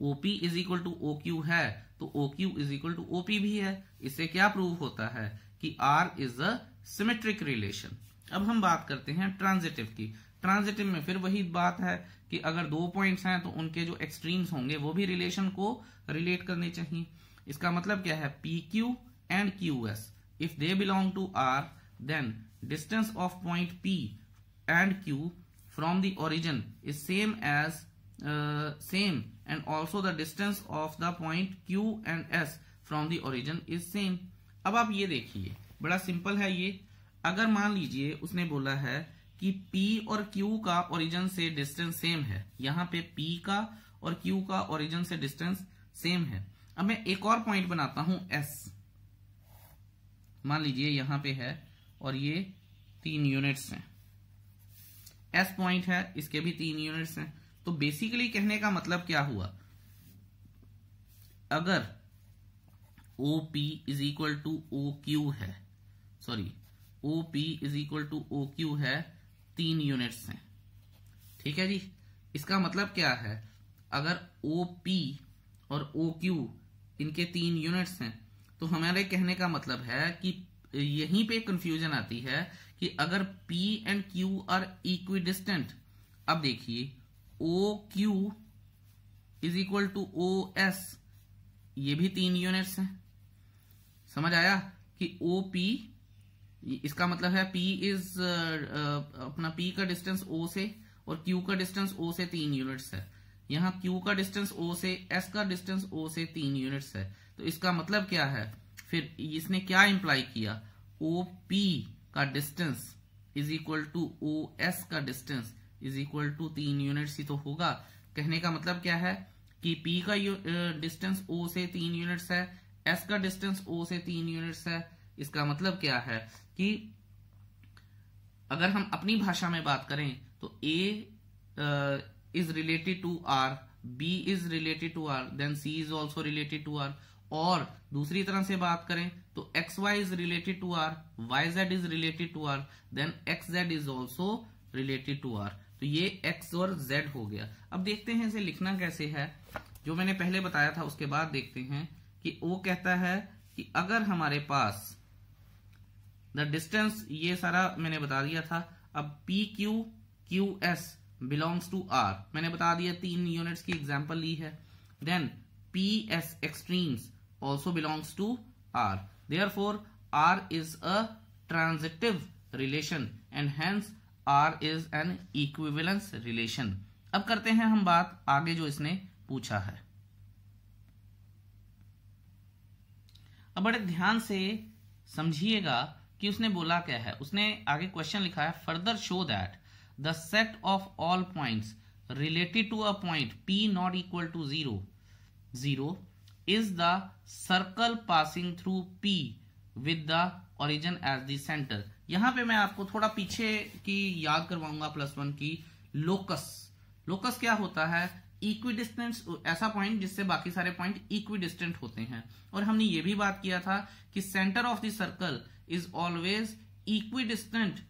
OP is equal to OQ है तो OQ is equal to OP भी है। इससे क्या प्रूव होता है कि R is a symmetric relation. अब हम बात करते हैं ट्रांजिटिव की। ट्रांजिटिव में फिर वही बात है कि अगर 2 पॉइंट्स हैं तो उनके जो एक्सट्रीम्स होंगे वो भी रिलेशन को रिलेट करने चाहिए। इसका मतलब क्या है, PQ and QS if they belong to R, then distance of point P and Q from the origin is same and also the distance of the point Q and S from the origin is same. अब आप ये देखिए, बड़ा simple है ये। अगर मान लीजिए उसने बोला है कि P और Q का ओरिजिन से डिस्टेंस सेम है, यहां पे P का और Q का ओरिजिन से डिस्टेंस सेम है। अब मैं एक और पॉइंट बनाता हूं S, मान लीजिए यहां पे है और ये 3 यूनिट्स हैं। S पॉइंट है, इसके भी 3 यूनिट्स हैं। तो बेसिकली कहने का मतलब क्या हुआ, अगर OP is equal to OQ है, sorry OP is equal to OQ है, 3 यूनिट्स हैं। ठीक है जी, इसका मतलब क्या है, अगर OP और OQ इनके 3 यूनिट्स हैं तो हमारे कहने का मतलब है कि यहीं पे कंफ्यूजन आती है कि अगर P and Q are equidistant, अब देखिए OQ is equal to OS, ये भी 3 यूनिट्स हैं। समझ आया कि OP, इसका मतलब है P इज अपना P का डिस्टेंस O से और Q का डिस्टेंस O से 3 यूनिट्स है। यहां Q का डिस्टेंस O से, S का डिस्टेंस O से 3 यूनिट्स है। तो इसका मतलब क्या है, फिर इसने क्या इंप्लाई किया, OP का distance is equal to OS का distance is equal to 3 units ही तो होगा। कहने का मतलब क्या है कि P का डिस्टेंस O से 3 यूनिट्स है, S का डिस्टेंस O से 3 यूनिट्स है। इसका मतलब क्या है कि अगर हम अपनी भाषा में बात करें तो A is related to R, B is related to R, then C is also related to R। और दूसरी तरह से बात करें तो XY is related to R, YZ is related to R, then XZ is also related to R। तो ये X और Z हो गया। अब देखते हैं इसे लिखना कैसे है। जो मैंने पहले बताया था उसके बाद देखते हैं कि वो कहता है कि अगर हमारे पास द डिस्टेंस, ये सारा मैंने बता दिया था। अब PQ QS belongs to R, मैंने बता दिया 3 यूनिट्स की एग्जांपल ली है। Then PS extremes also belongs to R, therefore R is a transitive relation and hence R is an equivalence relation. अब करते हैं हम बात आगे जो इसने पूछा है। अब बड़े ध्यान से समझिएगा कि उसने बोला क्या है। उसने आगे क्वेश्चन लिखा है, further show that the set of all points related to a point P not equal to 0 is the circle passing through P with the origin as the center। यहां पे मैं आपको थोड़ा पीछे की याद करवाऊंगा +1 की। लोकस क्या होता है, इक्विडिस्टेंट, ऐसा पॉइंट जिससे बाकी सारे पॉइंट इक्विडिस्टेंट होते हैं। और हमने ये भी बात किया था कि centre of the circle is always equidistant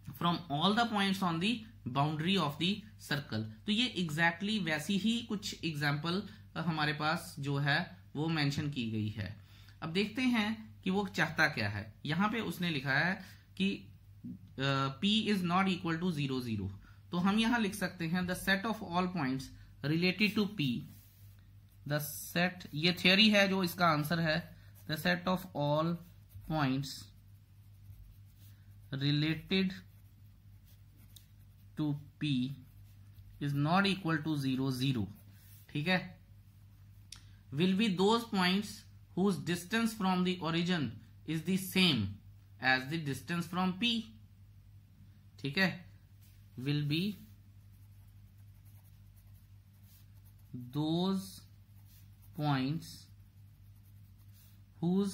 from all the points on the boundary of the circle. तो ये एग्जैक्टली वैसी ही कुछ एग्जाम्पल हमारे पास जो है वो मेंशन की गई है। अब देखते हैं कि वो चाहता क्या है। यहां पे उसने लिखा है कि P is not equal to 0 0। तो हम यहां लिख सकते हैं the set of all points related to P, the set, ये थियोरी है जो इसका आंसर है, the set of all points related to P is not equal to 0 0। ठीक है, will be those points whose distance from the origin is the same as the distance from P, ठीक है, will be those points whose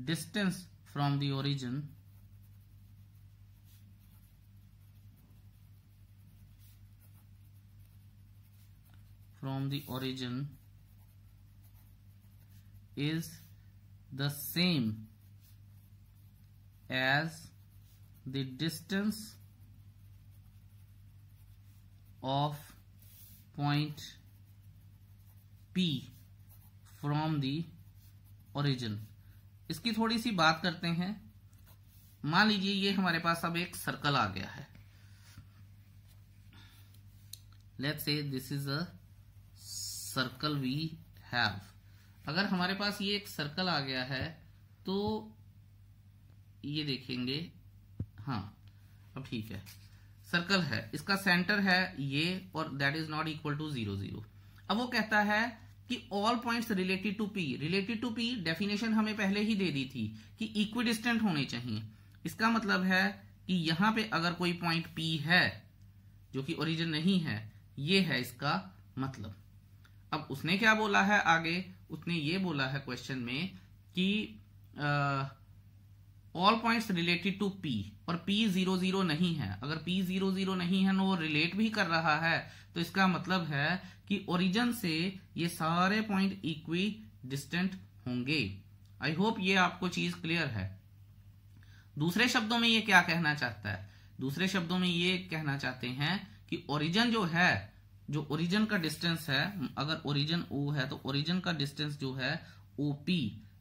distance from the origin is the same as the distance of point P from the origin. इसकी थोड़ी सी बात करते हैं। मान लीजिए ये हमारे पास अब एक सर्कल आ गया है। Let's say this is a circle we have. अगर हमारे पास ये एक सर्कल आ गया है तो ये देखेंगे, हाँ अब ठीक है, सर्कल है, इसका सेंटर है ये, और that is not equal to 0 0। अब वो कहता है कि all points related to P, related to P definition हमें पहले ही दे दी थी कि इक्विडिस्टेंट होने चाहिए। इसका मतलब है कि यहां पे अगर कोई पॉइंट P है जो कि ओरिजिन नहीं है, ये है इसका मतलब। अब उसने क्या बोला है आगे, उसने ये बोला है क्वेश्चन में कि all points related to P, और P 0 0 नहीं है। अगर P 0 0 नहीं है, वो रिलेट भी कर रहा है, तो इसका मतलब है कि ओरिजिन से ये सारे पॉइंट इक्वी डिस्टेंट होंगे। आई होप ये आपको चीज क्लियर है। दूसरे शब्दों में ये क्या कहना चाहता है, दूसरे शब्दों में ये कहना चाहते हैं कि ओरिजिन जो है, जो ओरिजिन का डिस्टेंस है, अगर ओरिजिन O है तो ओरिजिन का डिस्टेंस जो है OP,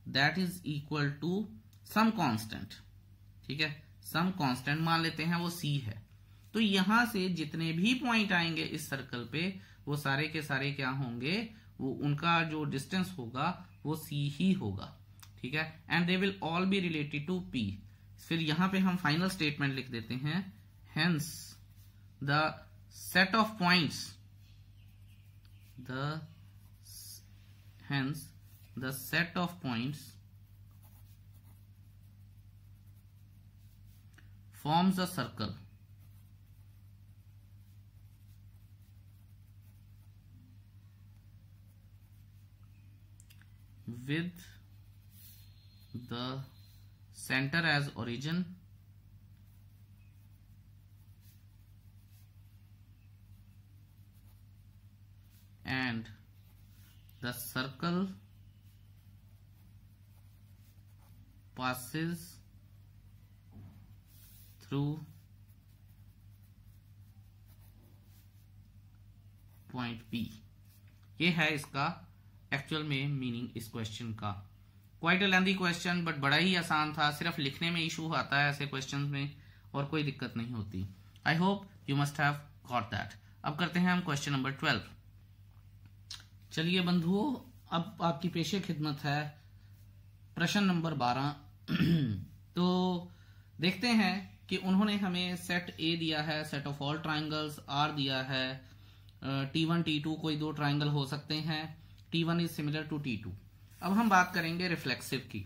that is equal to some constant, ठीक है, सम कांस्टेंट मान लेते हैं वो C है। तो यहां से जितने भी पॉइंट आएंगे इस सर्कल पे, वो सारे के सारे क्या होंगे, वो उनका जो डिस्टेंस होगा वो C ही होगा, ठीक है, and they will all be related to P। फिर यहां पे हम फाइनल स्टेटमेंट लिख देते हैं, hence the set of points, hence the set of points forms a circle with the center as origin and the circle passes through point P। ये है इसका एक्चुअल में मीनिंग इस क्वेश्चन का। Quite a lengthy question, but बड़ा ही आसान था। सिर्फ लिखने में इशू आता है ऐसे क्वेश्चन में, और कोई दिक्कत नहीं होती। I hope you must have got that. अब करते हैं हम क्वेश्चन नंबर 12। चलिए बंधुओं, अब आपकी पेशे खिदमत है प्रश्न नंबर 12। तो देखते हैं कि उन्होंने हमें सेट ए दिया है, set of all triangles are दिया है, T1 T2 कोई दो ट्राइंगल हो सकते हैं, T1 is similar to T2। अब हम बात करेंगे रिफ्लेक्सिव की।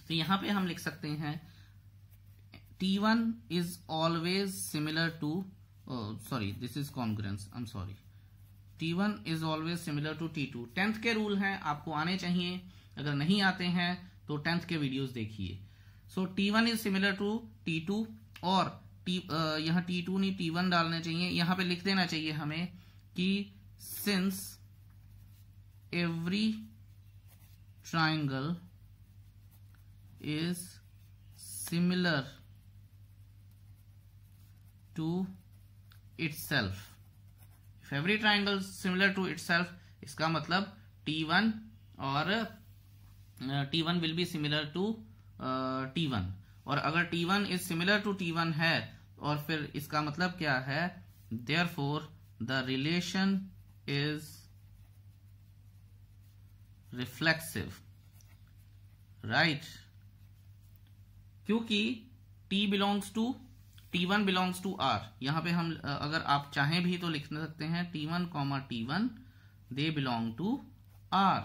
तो यहां पे हम लिख सकते हैं T1 is always similar to, sorry this is congruence, I am sorry, T1 is always similar to T2। 10th के रूल हैं, आपको आने चाहिए, अगर नहीं आते हैं तो 10th के वीडियोस देखिए। सो T1 is similar to T2, और यहाँ T2 नहीं T1 डालना चाहिए। यहां पे लिख देना चाहिए हमें कि since every triangle is similar to itself, if every triangle similar to itself, इसका मतलब T1 और T1 will be similar to T1। और अगर T1 is similar to T1 है, और फिर इसका मतलब क्या है, therefore the relation is reflexive, right, क्योंकि T1 बिलोंग्स टू R। यहां पे हम अगर आप चाहें भी तो लिख सकते हैं T1 T1 they belong to R।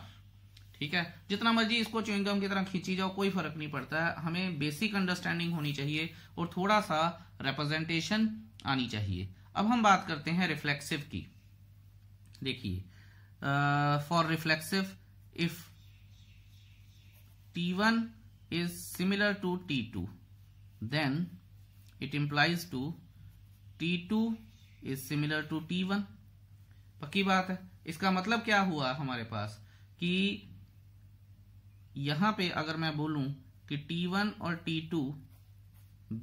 ठीक है, जितना मर्जी इसको च्युइंगम की तरह खींची जाओ कोई फर्क नहीं पड़ता है, हमें बेसिक अंडरस्टैंडिंग होनी चाहिए और थोड़ा सा रिप्रेजेंटेशन आनी चाहिए। अब हम बात करते हैं रिफ्लेक्सिव की। देखिए, for reflexive if T1 is similar to T2 then it implies to T2 is similar to T1। पक्की बात है। इसका मतलब क्या हुआ हमारे पास कि यहां पे अगर मैं बोलूं कि T1 और T2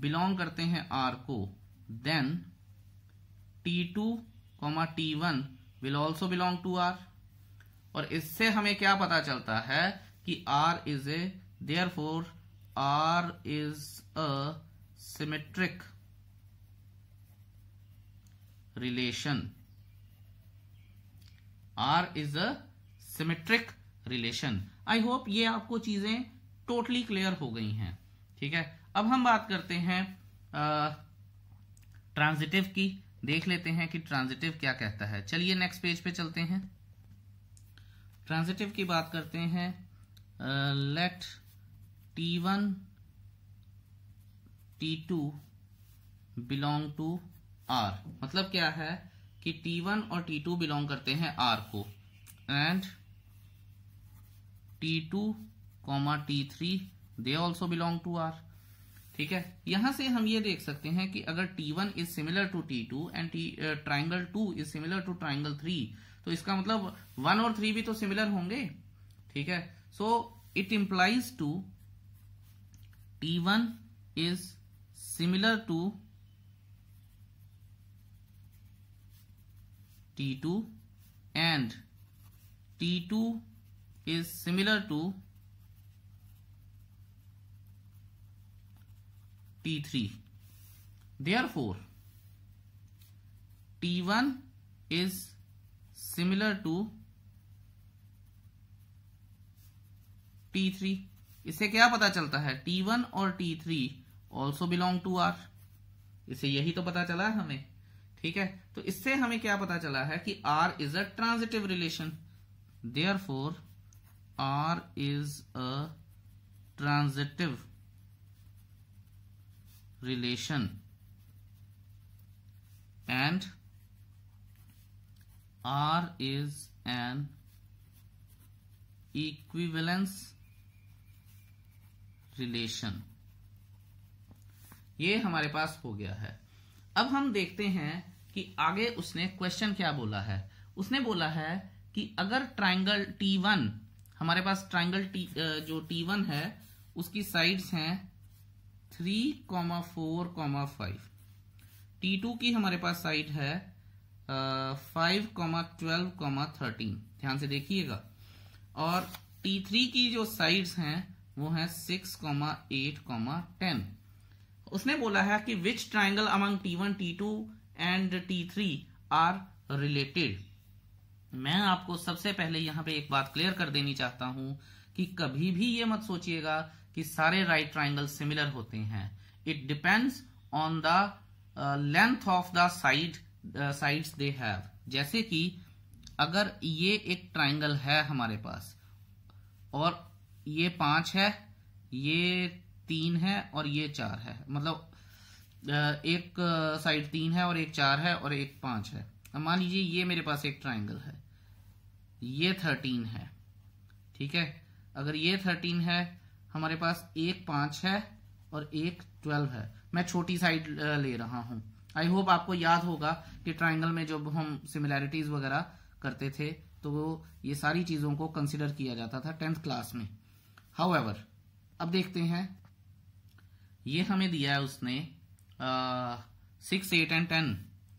बिलोंग करते हैं R को, then T2, T1 will also belong to R। और इससे हमें क्या पता चलता है कि R is a, therefore R is a symmetric relation। R is a symmetric relation। I hope ये आपको चीजें टोटली क्लियर हो गई हैं। ठीक है, अब हम बात करते हैं ट्रांजिटिव की। देख लेते हैं कि ट्रांजिटिव क्या कहता है। चलिए नेक्स्ट पेज पे चलते हैं। ट्रांजिटिव की बात करते हैं। Let T1 T2 belong to R। मतलब क्या है कि T1 और T2 बिलोंग करते हैं R को, and T2, T3 they also belong to R। ठीक है, यहां से हम ये देख सकते हैं कि अगर T1 is similar to T2 and triangle 2 is similar to triangle 3, तो इसका मतलब 1 और 3 भी तो सिमिलर होंगे। ठीक है, so it implies to T1 is similar to T2 and T2 is similar to T3। Therefore T1 is similar to T3। इससे क्या पता चलता है? T1 और T3 also belong to R। इससे यही तो पता चला है हमें। ठीक है, तो इससे हमें क्या पता चला है कि R is a transitive relation। Therefore R is a transitive relation and R is an equivalence relation। ये हमारे पास हो गया है। अब हम देखते हैं कि आगे उसने क्वेश्चन क्या बोला है। उसने बोला है कि अगर ट्राइंगल T1, हमारे पास ट्राइंगल जो T1 है उसकी साइड्स हैं 3, 4, 5। T2 की हमारे पास साइड है 5, 12, 13। ध्यान से देखिएगा। और T3 की जो साइड्स हैं वो हैं 6, 8, 10। उसने बोला है कि which triangle among T1, T2 and T3 are related. मैं आपको सबसे पहले यहां पे एक बात क्लियर कर देनी चाहता हूं कि कभी भी ये मत सोचिएगा कि सारे राइट ट्राइंगल सिमिलर होते हैं। It depends on the length of the sides they have. जैसे कि अगर ये एक ट्राइंगल है हमारे पास और ये 5 है, ये 3 है और ये 4 है, मतलब एक साइड 3 है और एक 4 है और एक 5 है। अब मान लीजिए ये मेरे पास एक ट्राइंगल है, ये 13 है। ठीक है, अगर ये 13 है, हमारे पास एक 5 है और एक 12 है। मैं छोटी साइड ले रहा हूं। आई होप आपको याद होगा कि ट्राइंगल में जब हम सिमिलैरिटीज वगैरह करते थे तो ये सारी चीजों को कंसिडर किया जाता था 10th क्लास में। हाउएवर अब देखते हैं, ये हमें दिया है उसने 6, 8 and 10।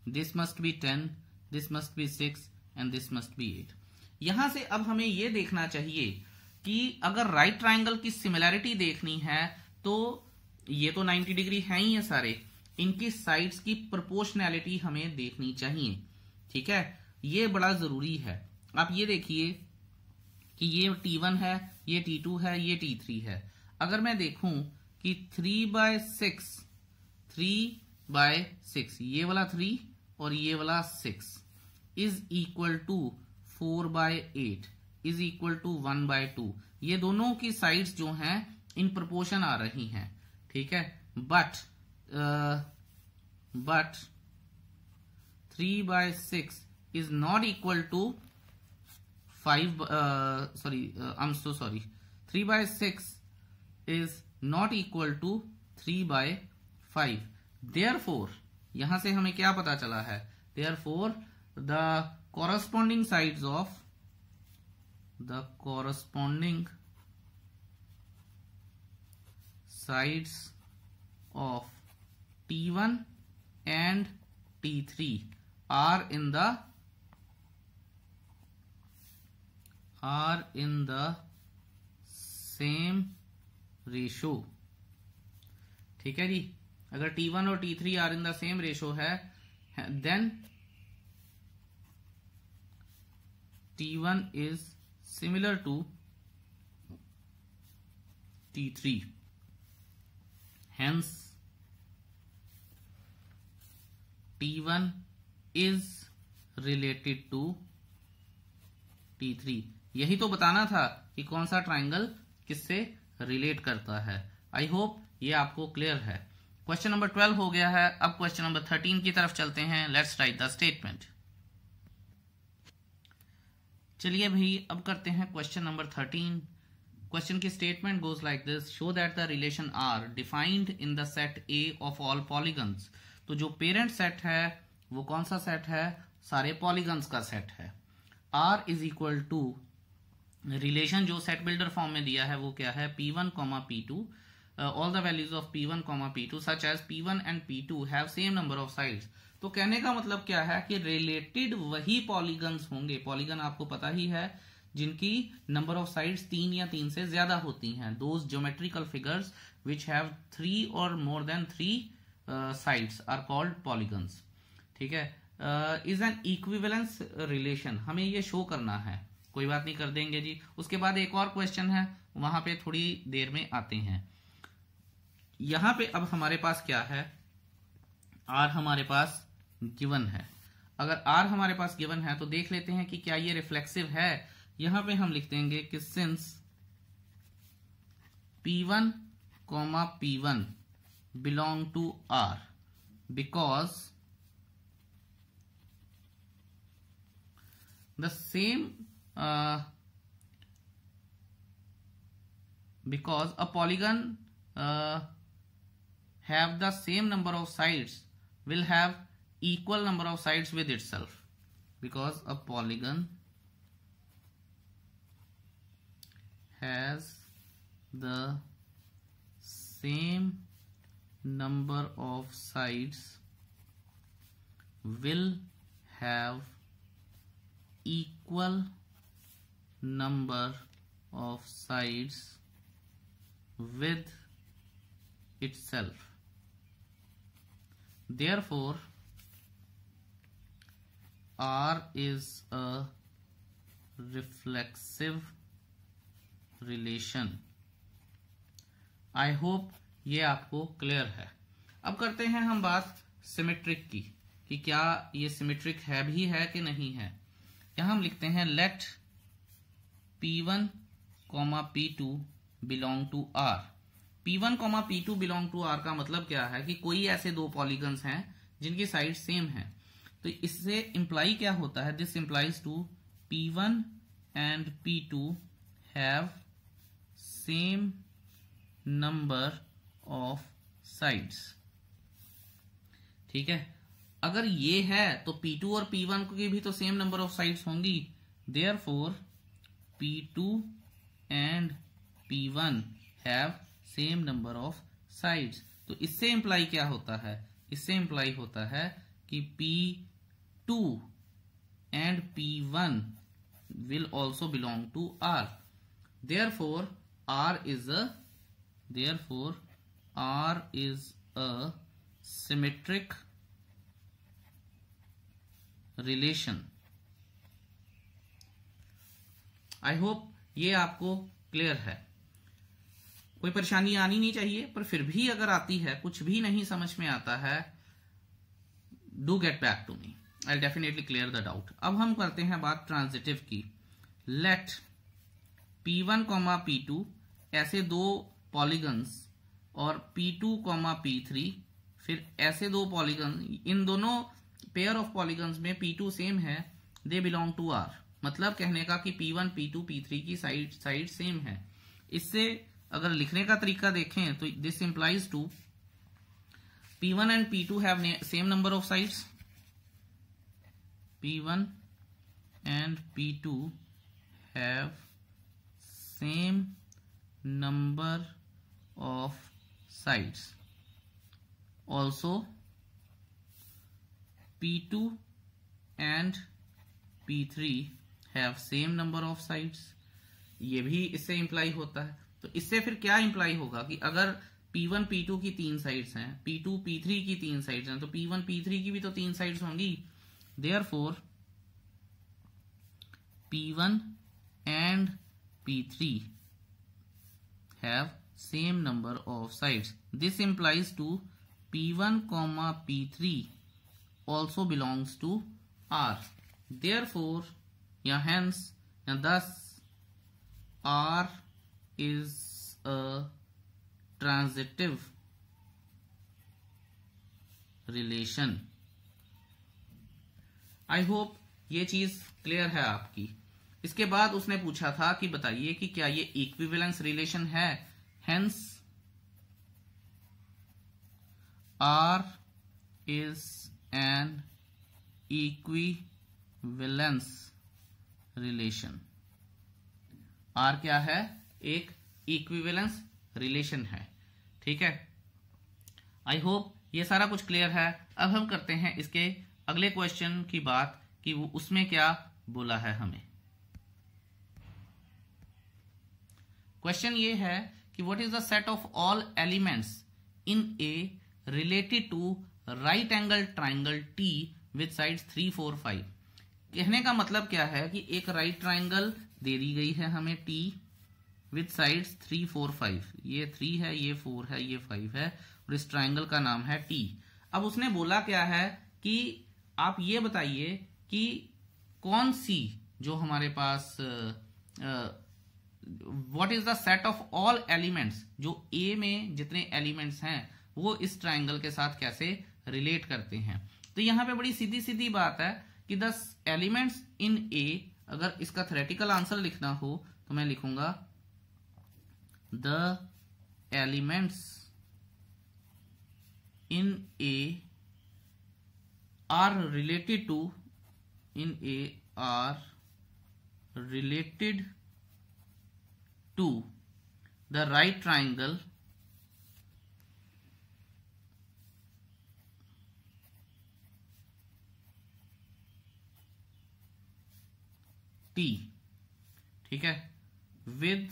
This must be 10, this must be 6 and this must be 8। यहां से अब हमें यह देखना चाहिए कि अगर राइट ट्राइंगल की सिमिलैरिटी देखनी है तो ये तो 90 डिग्री है ही है सारे, इनकी साइड्स की प्रोपोर्शनैलिटी हमें देखनी चाहिए। ठीक है, ये बड़ा जरूरी है। आप ये देखिए कि ये T1 है, ये T2 है, ये T3 है। अगर मैं देखूं कि 3/6 ये वाला 3 और ये वाला 6 is equal to 4/8। Is equal to 1/2। ये दोनों की साइड्स जो हैं इन प्रोपोर्शन आ रही हैं, ठीक है। But 3/6 is not equal to 3/6 is not equal to 3/5. Therefore, यहां से हमें क्या पता चला है? Therefore, the corresponding sides of T1 and T3 are in the same ratio, ठीक है जी। अगर T1 और T3 are in the same ratio है, then T1 is similar to T3, hence T1 is related to T3। यही तो बताना था कि कौन सा ट्राइंगल किससे रिलेट करता है। आई होप ये आपको क्लियर है। क्वेश्चन नंबर 12 हो गया है। अब क्वेश्चन नंबर 13 की तरफ चलते हैं। Let's write the statement. चलिए भाई अब करते हैं क्वेश्चन नंबर 13। क्वेश्चन की statement goes like this, show that the relation are defined in the set A of all polygons. तो जो पेरेंट सेट है वो कौन सा सेट है? सारे पॉलीगन्स का सेट है। R is equal to, relation जो सेट बिल्डर फॉर्म में दिया है वो क्या है? P1, P2, all the values of P1, P2 such as P1 and P2 have same number of sides. तो कहने का मतलब क्या है कि रिलेटेड वही पॉलीगन्स होंगे। पॉलीगन आपको पता ही है जिनकी नंबर ऑफ साइड्स 3 या 3 से ज्यादा होती हैं। Those geometrical figures which have 3 और more than 3 sides are called polygons, ठीक है। इज एन इक्विवेलेंस रिलेशन, हमें ये शो करना है। कोई बात नहीं, कर देंगे जी। उसके बाद एक और क्वेश्चन है, वहां पे थोड़ी देर में आते हैं। यहां पे अब हमारे पास क्या है? आर हमारे पास गिवन है। अगर आर हमारे पास गिवन है तो देख लेते हैं कि क्या ये रिफ्लेक्सिव है। यहां पे हम लिख देंगे कि since P1, P1 belong to R, because the same because a polygon have the same number of sides will have equal number of sides with itself, because a polygon has the same number of sides will have equal number of sides with itself. Therefore, R is a reflexive relation. I hope ये आपको clear है। अब करते हैं हम बात symmetric की, कि क्या ये सिमेट्रिक है भी है कि नहीं है। यहां हम लिखते हैं let P1, P2 belong to R। P1, P2 belong to R का मतलब क्या है कि कोई ऐसे दो पॉलीगन्स हैं जिनकी साइड सेम है। तो इससे इंप्लाई क्या होता है? This implies to P1 and P2 have same number of sides, ठीक है। अगर ये है तो P2 और P1 की भी तो सेम नंबर ऑफ साइड्स होंगी। Therefore P2 and P1 have same number of sides. तो इससे इंप्लाई क्या होता है? इससे इंप्लाई होता है कि P2 and P1 will also belong to R. Therefore, R is a symmetric relation. I hope ये आपको क्लियर है। कोई परेशानी आनी नहीं चाहिए, पर फिर भी अगर आती है, कुछ भी नहीं समझ में आता है, do get back to me, I definitely clear the doubt. अब हम करते हैं बात ट्रांजिटिव की। लेट P1 कॉमा P2 ऐसे दो पॉलीगन्स और P2 कॉमा P3 फिर ऐसे दो पॉलीगन, इन दोनों पेयर ऑफ पॉलीगन्स में P2 सेम है, दे बिलोंग टू R। मतलब कहने का कि P1 P2 P3 की साइड सेम है। इससे अगर लिखने का तरीका देखें तो this implies to P1 and P2 have same number of sides, P1 and P2 have same number of sides. Also P2 and P3 have same number of sides. ये भी इससे इंप्लाई होता है। तो इससे फिर क्या इंप्लाई होगा कि अगर P1 P2 की 3 साइड्स हैं, P2 P3 की 3 साइड्स हैं, तो P1 P3 की भी तो 3 साइड्स होंगी। Therefore P1 and P3 have same number of sides. This implies to P1 comma P3 also belongs to R. Therefore, hence, thus R is a transitive relation. I hope ये चीज clear है आपकी। इसके बाद उसने पूछा था कि बताइए कि क्या ये इक्विवेलेंस रिलेशन है। Hence R is an equivalence relation। R क्या है? एक इक्विवेलेंस रिलेशन है। ठीक है, आई होप ये सारा कुछ क्लियर है। अब हम करते हैं इसके अगले क्वेश्चन की बात कि वो उसमें क्या बोला है हमें। क्वेश्चन ये है कि what is the set of all elements in A related to right angle triangle T with sides 3, 4, 5। कहने का मतलब क्या है कि एक राइट ट्राइंगल दे दी गई है हमें टी विद साइड्स 3, 4, 5। ये 3 है, ये 4 है, ये 5 है और इस ट्राइंगल का नाम है टी। अब उसने बोला क्या है कि आप ये बताइए कि कौन सी जो हमारे पास what is the set of all elements, जो ए में जितने एलिमेंट्स हैं वो इस ट्राइंगल के साथ कैसे रिलेट करते हैं। तो यहां पे बड़ी सीधी सीधी बात है कि द एलिमेंट्स इन ए, अगर इसका थ्योरेटिकल आंसर लिखना हो तो मैं लिखूंगा the elements in A are related to, in A are related to the right triangle T, ठीक है, with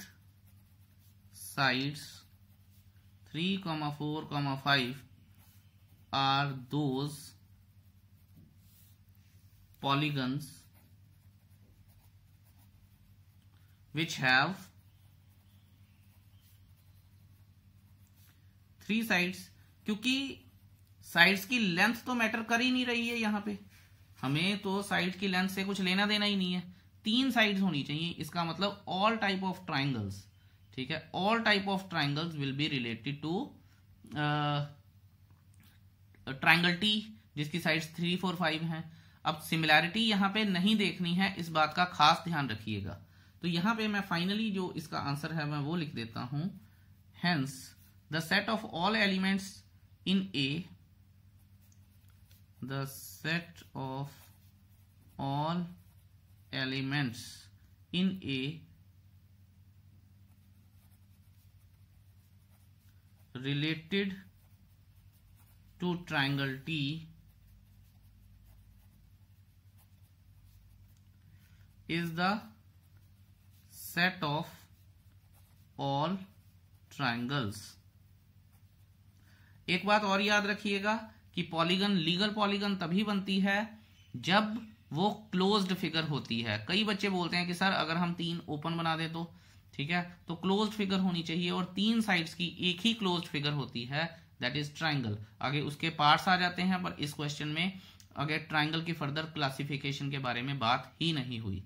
sides 3, 4, 5 are those polygons which have 3 sides। क्योंकि साइड्स की लेंथ तो मैटर कर ही नहीं रही है, यहां पे हमें तो साइड की लेंथ से कुछ लेना देना ही नहीं है। 3 साइड्स होनी चाहिए, इसका मतलब ऑल टाइप ऑफ ट्राइंगल्स, ठीक है, all type of triangles will be related to triangle T जिसकी साइड्स 3, 4, 5 हैं। अब सिमिलैरिटी यहां पे नहीं देखनी है, इस बात का खास ध्यान रखिएगा। तो यहां पे मैं फाइनली जो इसका आंसर है मैं वो लिख देता हूं, hence the set of all elements in A, the set of all elements in A related to triangle T is the set of all triangles। एक बात और याद रखिएगा कि पॉलीगन, लीगल पॉलीगन तभी बनती है जब वो क्लोज्ड फिगर होती है। कई बच्चे बोलते हैं कि सर अगर हम 3 ओपन बना दे तो, ठीक है, तो क्लोज्ड फिगर होनी चाहिए और 3 साइड्स की एक ही क्लोज्ड फिगर होती है, दैट इज ट्राइंगल। आगे उसके पार्ट्स आ जाते हैं, पर इस क्वेश्चन में आगे ट्राइंगल की फर्दर क्लासिफिकेशन के बारे में बात ही नहीं हुई।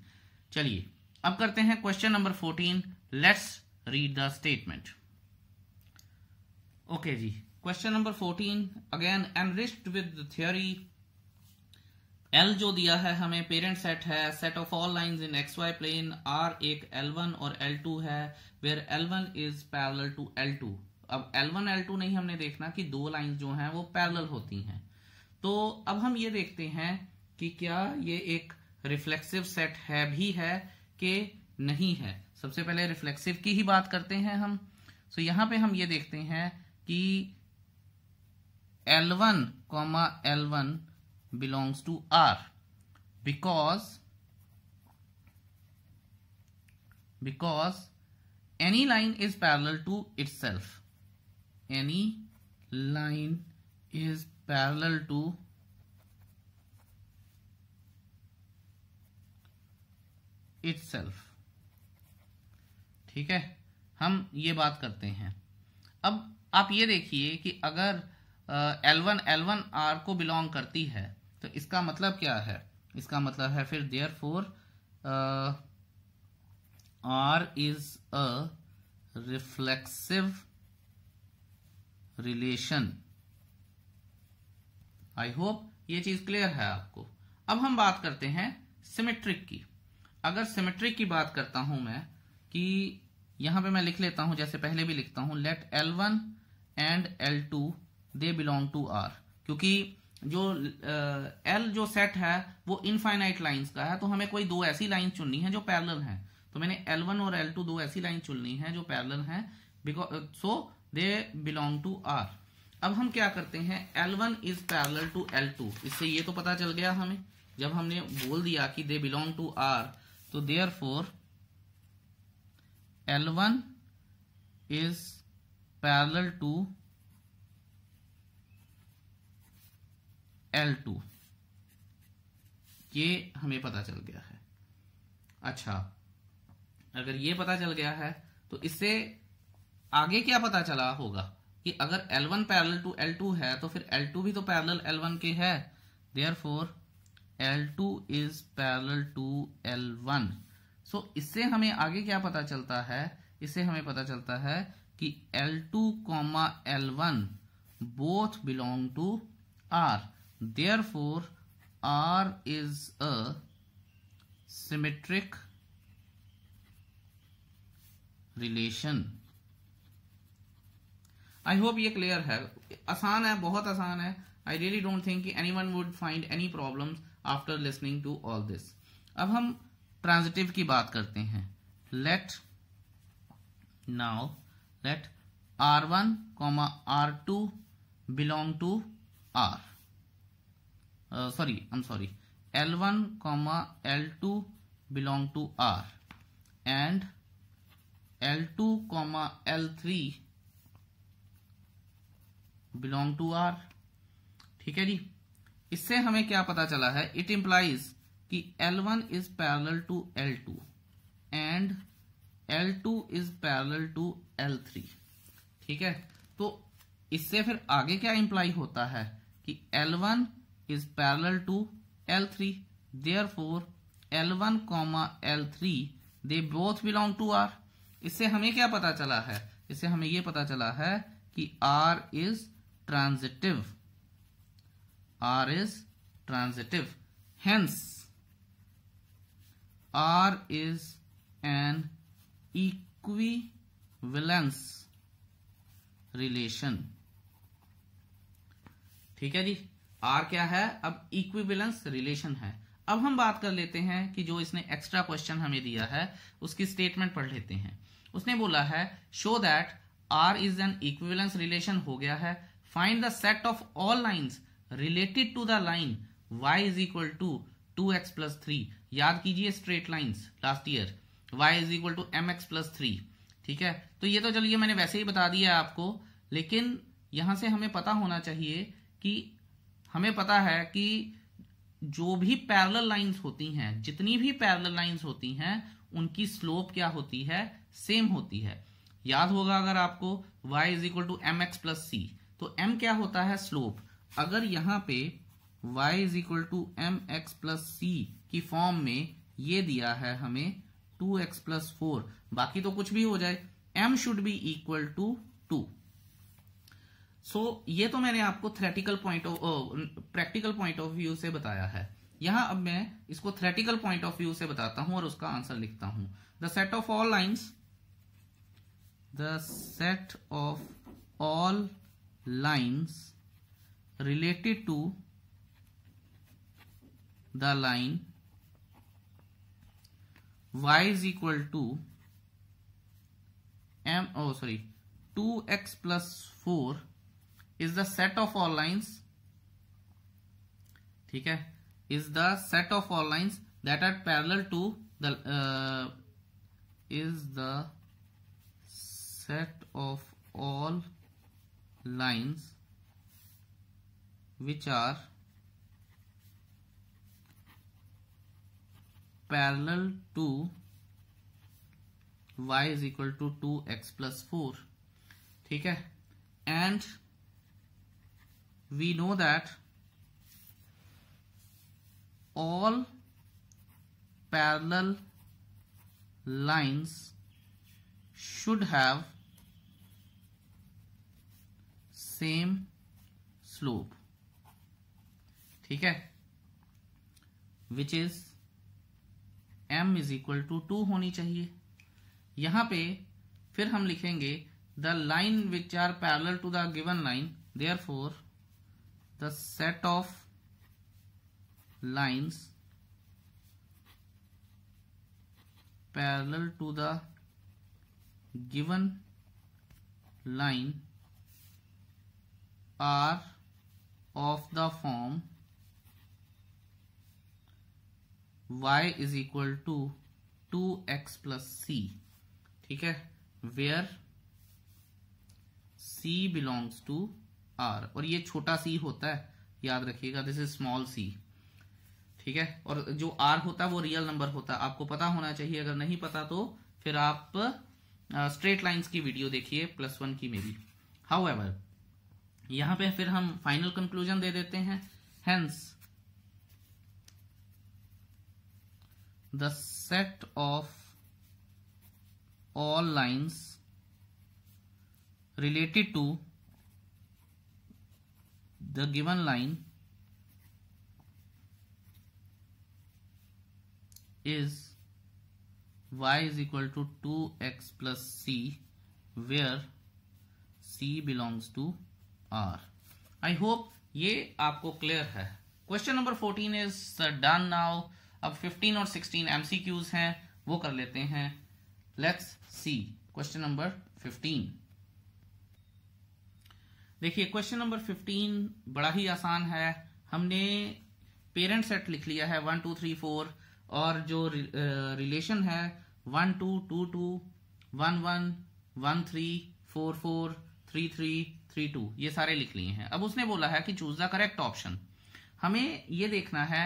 चलिए अब करते हैं question number 14। Let's read the statement. Okay जी, question number 14 again enriched with theory. L जो दिया है हमें पेरेंट सेट है, set of all lines in XY plane. R एक L1 और L2 है, where L1 is parallel to L2। अब L1 L2 नहीं हमने देखना कि दो लाइंस जो हैं वो पैरेलल होती हैं। तो अब हम ये देखते हैं कि क्या ये एक रिफ्लेक्सिव सेट है भी है कि नहीं है। सबसे पहले रिफ्लेक्सिव की ही बात करते हैं हम। सो यहां पे हम ये देखते हैं कि L1, L1 belongs to R because any line is parallel to itself. Any line is parallel to itself. ठीक है, हम ये बात करते हैं। अब आप ये देखिए कि अगर L1 R को बिलोंग करती है तो इसका मतलब क्या है? इसका मतलब है फिर therefore R is a reflexive relation. I hope ये चीज क्लियर है आपको। अब हम बात करते हैं सिमेट्रिक की। अगर सिमेट्रिक की बात करता हूं मैं कि यहां पे मैं लिख लेता हूं, जैसे पहले भी लिखता हूं, let L1 and L2 they belong to R। क्योंकि जो L जो सेट है वो इनफाइनाइट लाइंस का है, तो हमें कोई दो ऐसी लाइन चुननी है जो पैरेलल हैं। तो मैंने L1 और L2 दो ऐसी लाइन चुननी है जो पैरेलल हैं, because so they belong to R। अब हम क्या करते हैं, L1 is parallel to L2। इससे ये तो पता चल गया हमें, जब हमने बोल दिया कि दे बिलोंग टू R, तो therefore L1 is parallel to L2, ये हमें पता चल गया है। अच्छा, अगर ये पता चल गया है तो इससे आगे क्या पता चला होगा कि अगर L1 पैरेलल टू L2 है तो फिर L2 भी तो पैरेलल L1 के है। Therefore L2 is parallel to L1। So इससे हमें आगे क्या पता चलता है? इससे हमें पता चलता है कि L2, L1 both belong to R। Therefore, R is a symmetric relation. I hope ये क्लियर है। आसान है, बहुत आसान है। I really don't think anyone would find any problems after listening to all this. अब हम ट्रांजिटिव की बात करते हैं। Let R1, R2 belong to R. L1, L2 belong to R and L2, L3 belong to R। ठीक है जी। इससे हमें क्या पता चला है? इट इंप्लाइज कि L1 is parallel to L2 and L2 is parallel to L3। ठीक है, तो इससे फिर आगे क्या इंप्लाई होता है कि L1 is parallel to L3, therefore L1, L3 they both belong to R। इससे हमें क्या पता चला है? इससे हमें ये पता चला है कि R is transitive। R is transitive, hence R is an equivalence relation। ठीक है जी, R क्या है? अब इक्विवेलेंस रिलेशन है। अब हम बात कर लेते हैं कि जो इसने एक्स्ट्रा क्वेश्चन हमें दिया है उसकी स्टेटमेंट पढ़ लेते हैं। उसने बोला है show that R is an equivalence relation हो गया है। Find the set of all lines related to the line y is equal to 2x plus 3। याद कीजिए straight lines last year, y is equal to mx plus 3। ठीक है, तो ये तो चलिए मैंने वैसे ही बता दिया आपको, लेकिन यहां से हमें पता होना चाहिए कि हमें पता है कि जो भी पैरेलल लाइंस होती हैं, जितनी भी पैरेलल लाइंस होती हैं, उनकी स्लोप क्या होती है? सेम होती है। याद होगा अगर आपको y is equal to mx plus c, तो m क्या होता है? स्लोप। अगर यहां पे y is equal to mx plus c की फॉर्म में ये दिया है हमें, 2x+4, बाकी तो कुछ भी हो जाए, m should be equal to 2। So ये तो मैंने आपको प्रैक्टिकल पॉइंट ऑफ व्यू से बताया है। यहां अब मैं इसको थ्योरेटिकल पॉइंट ऑफ व्यू से बताता हूं और उसका आंसर लिखता हूं। The set of all lines related to the line y is equal to 2x+4 is the set of all lines, ठीक है, is the set of all lines that are parallel to the is the set of all lines which are parallel to y is equal to 2x+4, ठीक है, and we know that all parallel lines should have same slope, ठीक है, which is m is equal to 2 होनी चाहिए। यहां पे फिर हम लिखेंगे the line which are parallel to the given line, therefore the set of lines parallel to the given line are of the form y is equal to 2x+c, ठीक है, where c belongs to r, और ये छोटा c होता है, याद रखिएगा, this is small c, ठीक है, और जो r होता है वो रियल नंबर होता है, आपको पता होना चाहिए। अगर नहीं पता तो फिर आप स्ट्रेट लाइंस की वीडियो देखिए +1 की में भी। हाउएवर यहां पे फिर हम फाइनल कंक्लूजन दे देते हैं। Hence the set of all lines related to the given line is y is equal to 2x+c, where c belongs to r. I hope ये आपको क्लियर है। Question number 14 is done now. अब 15 और 16 MCQs हैं, वो कर लेते हैं। Let's see question number 15। देखिए क्वेश्चन नंबर 15 बड़ा ही आसान है। हमने पेरेंट सेट लिख लिया है 1 2 3 4, और जो रिलेशन है 1 2 2 2 1 1 1 3 4 4 3 3 3 2, ये सारे लिख लिए हैं। अब उसने बोला है कि चूज द करेक्ट ऑप्शन। हमें ये देखना है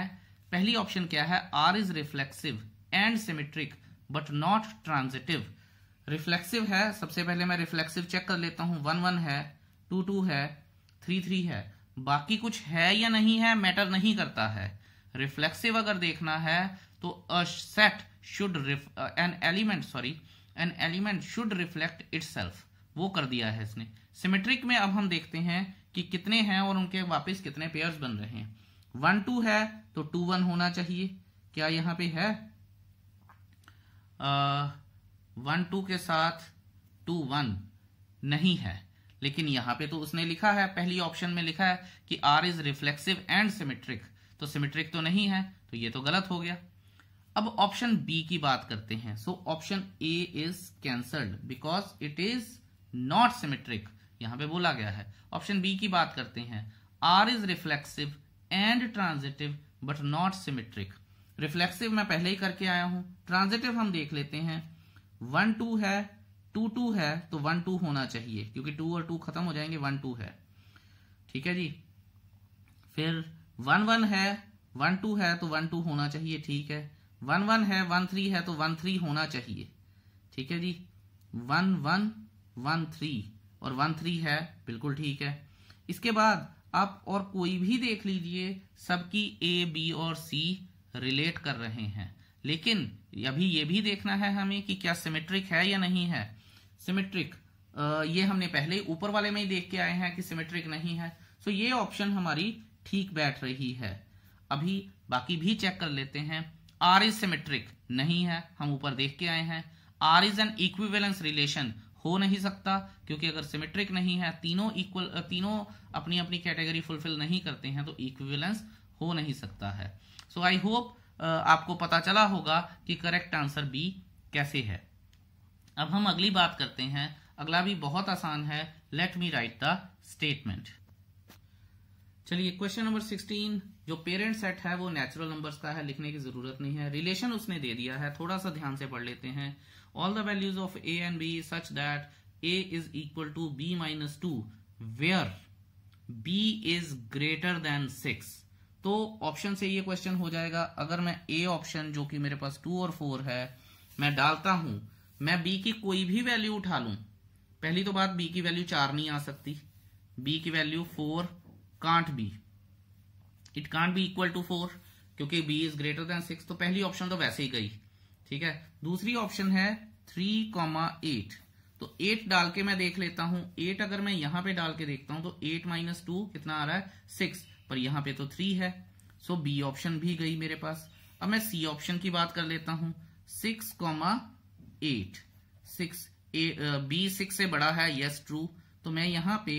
पहली ऑप्शन क्या है, R is reflexive and symmetric but not transitive. Reflexive है, सबसे पहले मैं रिफ्लेक्सिव चेक कर लेता हूं। 1 1 है, 2 2 है, 3 3 है, बाकी कुछ है या नहीं है मैटर नहीं करता है। रिफ्लेक्सिव अगर देखना है तो a set should an element should reflect itself, वो कर दिया है इसने। सिमेट्रिक में अब हम देखते हैं कि कितने हैं और उनके वापस कितने पेयर्स बन रहे हैं। 1 2 है तो 2 1 होना चाहिए, क्या यहां पे है? 1 2 के साथ 2 1 नहीं है, लेकिन यहां पे तो उसने लिखा है, पहली ऑप्शन में लिखा है कि R is reflexive and symmetric, तो सिमेट्रिक तो नहीं है, तो ये तो गलत हो गया। अब ऑप्शन बी की बात करते हैं। So option A is cancelled because it is not symmetric, यहां पे बोला गया है। ऑप्शन बी की बात करते हैं। R is reflexive and transitive but not symmetric. Reflexive मैं पहले ही करके आया हूं, ट्रांजिटिव हम देख लेते हैं। 1 2 है, 2 2 है, तो 1 2 होना चाहिए, क्योंकि 2 और 2 खत्म हो जाएंगे, 1 2 है, ठीक है जी। फिर 1 1 है, 1 2 है, तो 1 2 होना चाहिए, ठीक है। 1 1 है, 1 3 है, तो 1 3 होना चाहिए, ठीक है जी। 1 1 1 3 और 1 3 है, बिल्कुल ठीक है। इसके बाद आप और कोई भी देख लीजिए, सबकी ए बी और सी रिलेट कर रहे हैं, लेकिन अभी ये भी देखना है हमें कि क्या सिमेट्रिक है या नहीं है। सिमेट्रिक ये हमने पहले ऊपर वाले में ही देख के आए हैं कि सिमेट्रिक नहीं है। सो ये ऑप्शन हमारी ठीक बैठ रही है। अभी बाकी भी चेक कर लेते हैं। आर इज सिमेट्रिक नहीं है, हम ऊपर देख के आए हैं। R is an equivalence relation हो नहीं सकता, क्योंकि अगर सिमेट्रिक नहीं है, तीनों अपनी अपनी कैटेगरी फुलफिल नहीं करते हैं, तो इक्विवेलेंस हो नहीं सकता है। सो आई होप आपको पता चला होगा कि करेक्ट आंसर बी कैसे है। अब हम अगली बात करते हैं। अगला भी बहुत आसान है। Let me right the statement. चलिए क्वेश्चन नंबर 16, जो पेरेंट सेट है वो नेचुरल नंबर्स का है, लिखने की जरूरत नहीं है। रिलेशन उसने दे दिया है, थोड़ा सा ध्यान से पढ़ लेते हैं। All the values of a and b such that a is equal to b minus 2 where b is greater than 6। तो ऑप्शन से ये क्वेश्चन हो जाएगा। अगर मैं ए ऑप्शन जो कि मेरे पास 2 और 4 है मैं डालता हूं, मैं बी की कोई भी वैल्यू उठा लूं, पहली तो बात बी की वैल्यू 4 नहीं आ सकती, बी की value 4 can't be, it can't be equal to 4 क्योंकि b इज ग्रेटर देन 6। तो पहली ऑप्शन तो वैसे ही गई, ठीक है। दूसरी ऑप्शन है 3,8, तो 8 डाल के मैं देख लेता हूं। 8 अगर मैं यहां पे डाल के देखता हूं तो 8 माइनस 2 कितना आ रहा है 6, पर यहां पे तो 3 है। सो बी ऑप्शन भी गई मेरे पास। अब मैं सी ऑप्शन की बात कर लेता हूं। 6,8, बी 6 से बड़ा है, यस ट्रू। तो मैं यहां पे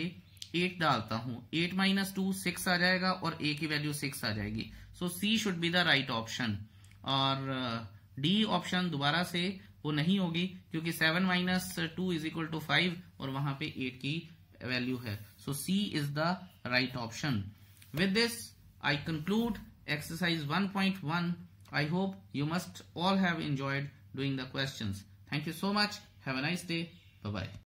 8 डालता हूं, 8 माइनस 2 6 आ जाएगा और a की वैल्यू 6 आ जाएगी। So C should be the right option. और डी ऑप्शन दोबारा से वो नहीं होगी क्योंकि 7 माइनस 2 इज इक्वल टू 5 और वहां पे 8 की वैल्यू है। So C is the right option. With this I conclude exercise 1.1. I hope you must all have enjoyed doing the questions. Thank you so much. Have a nice day. Bye bye.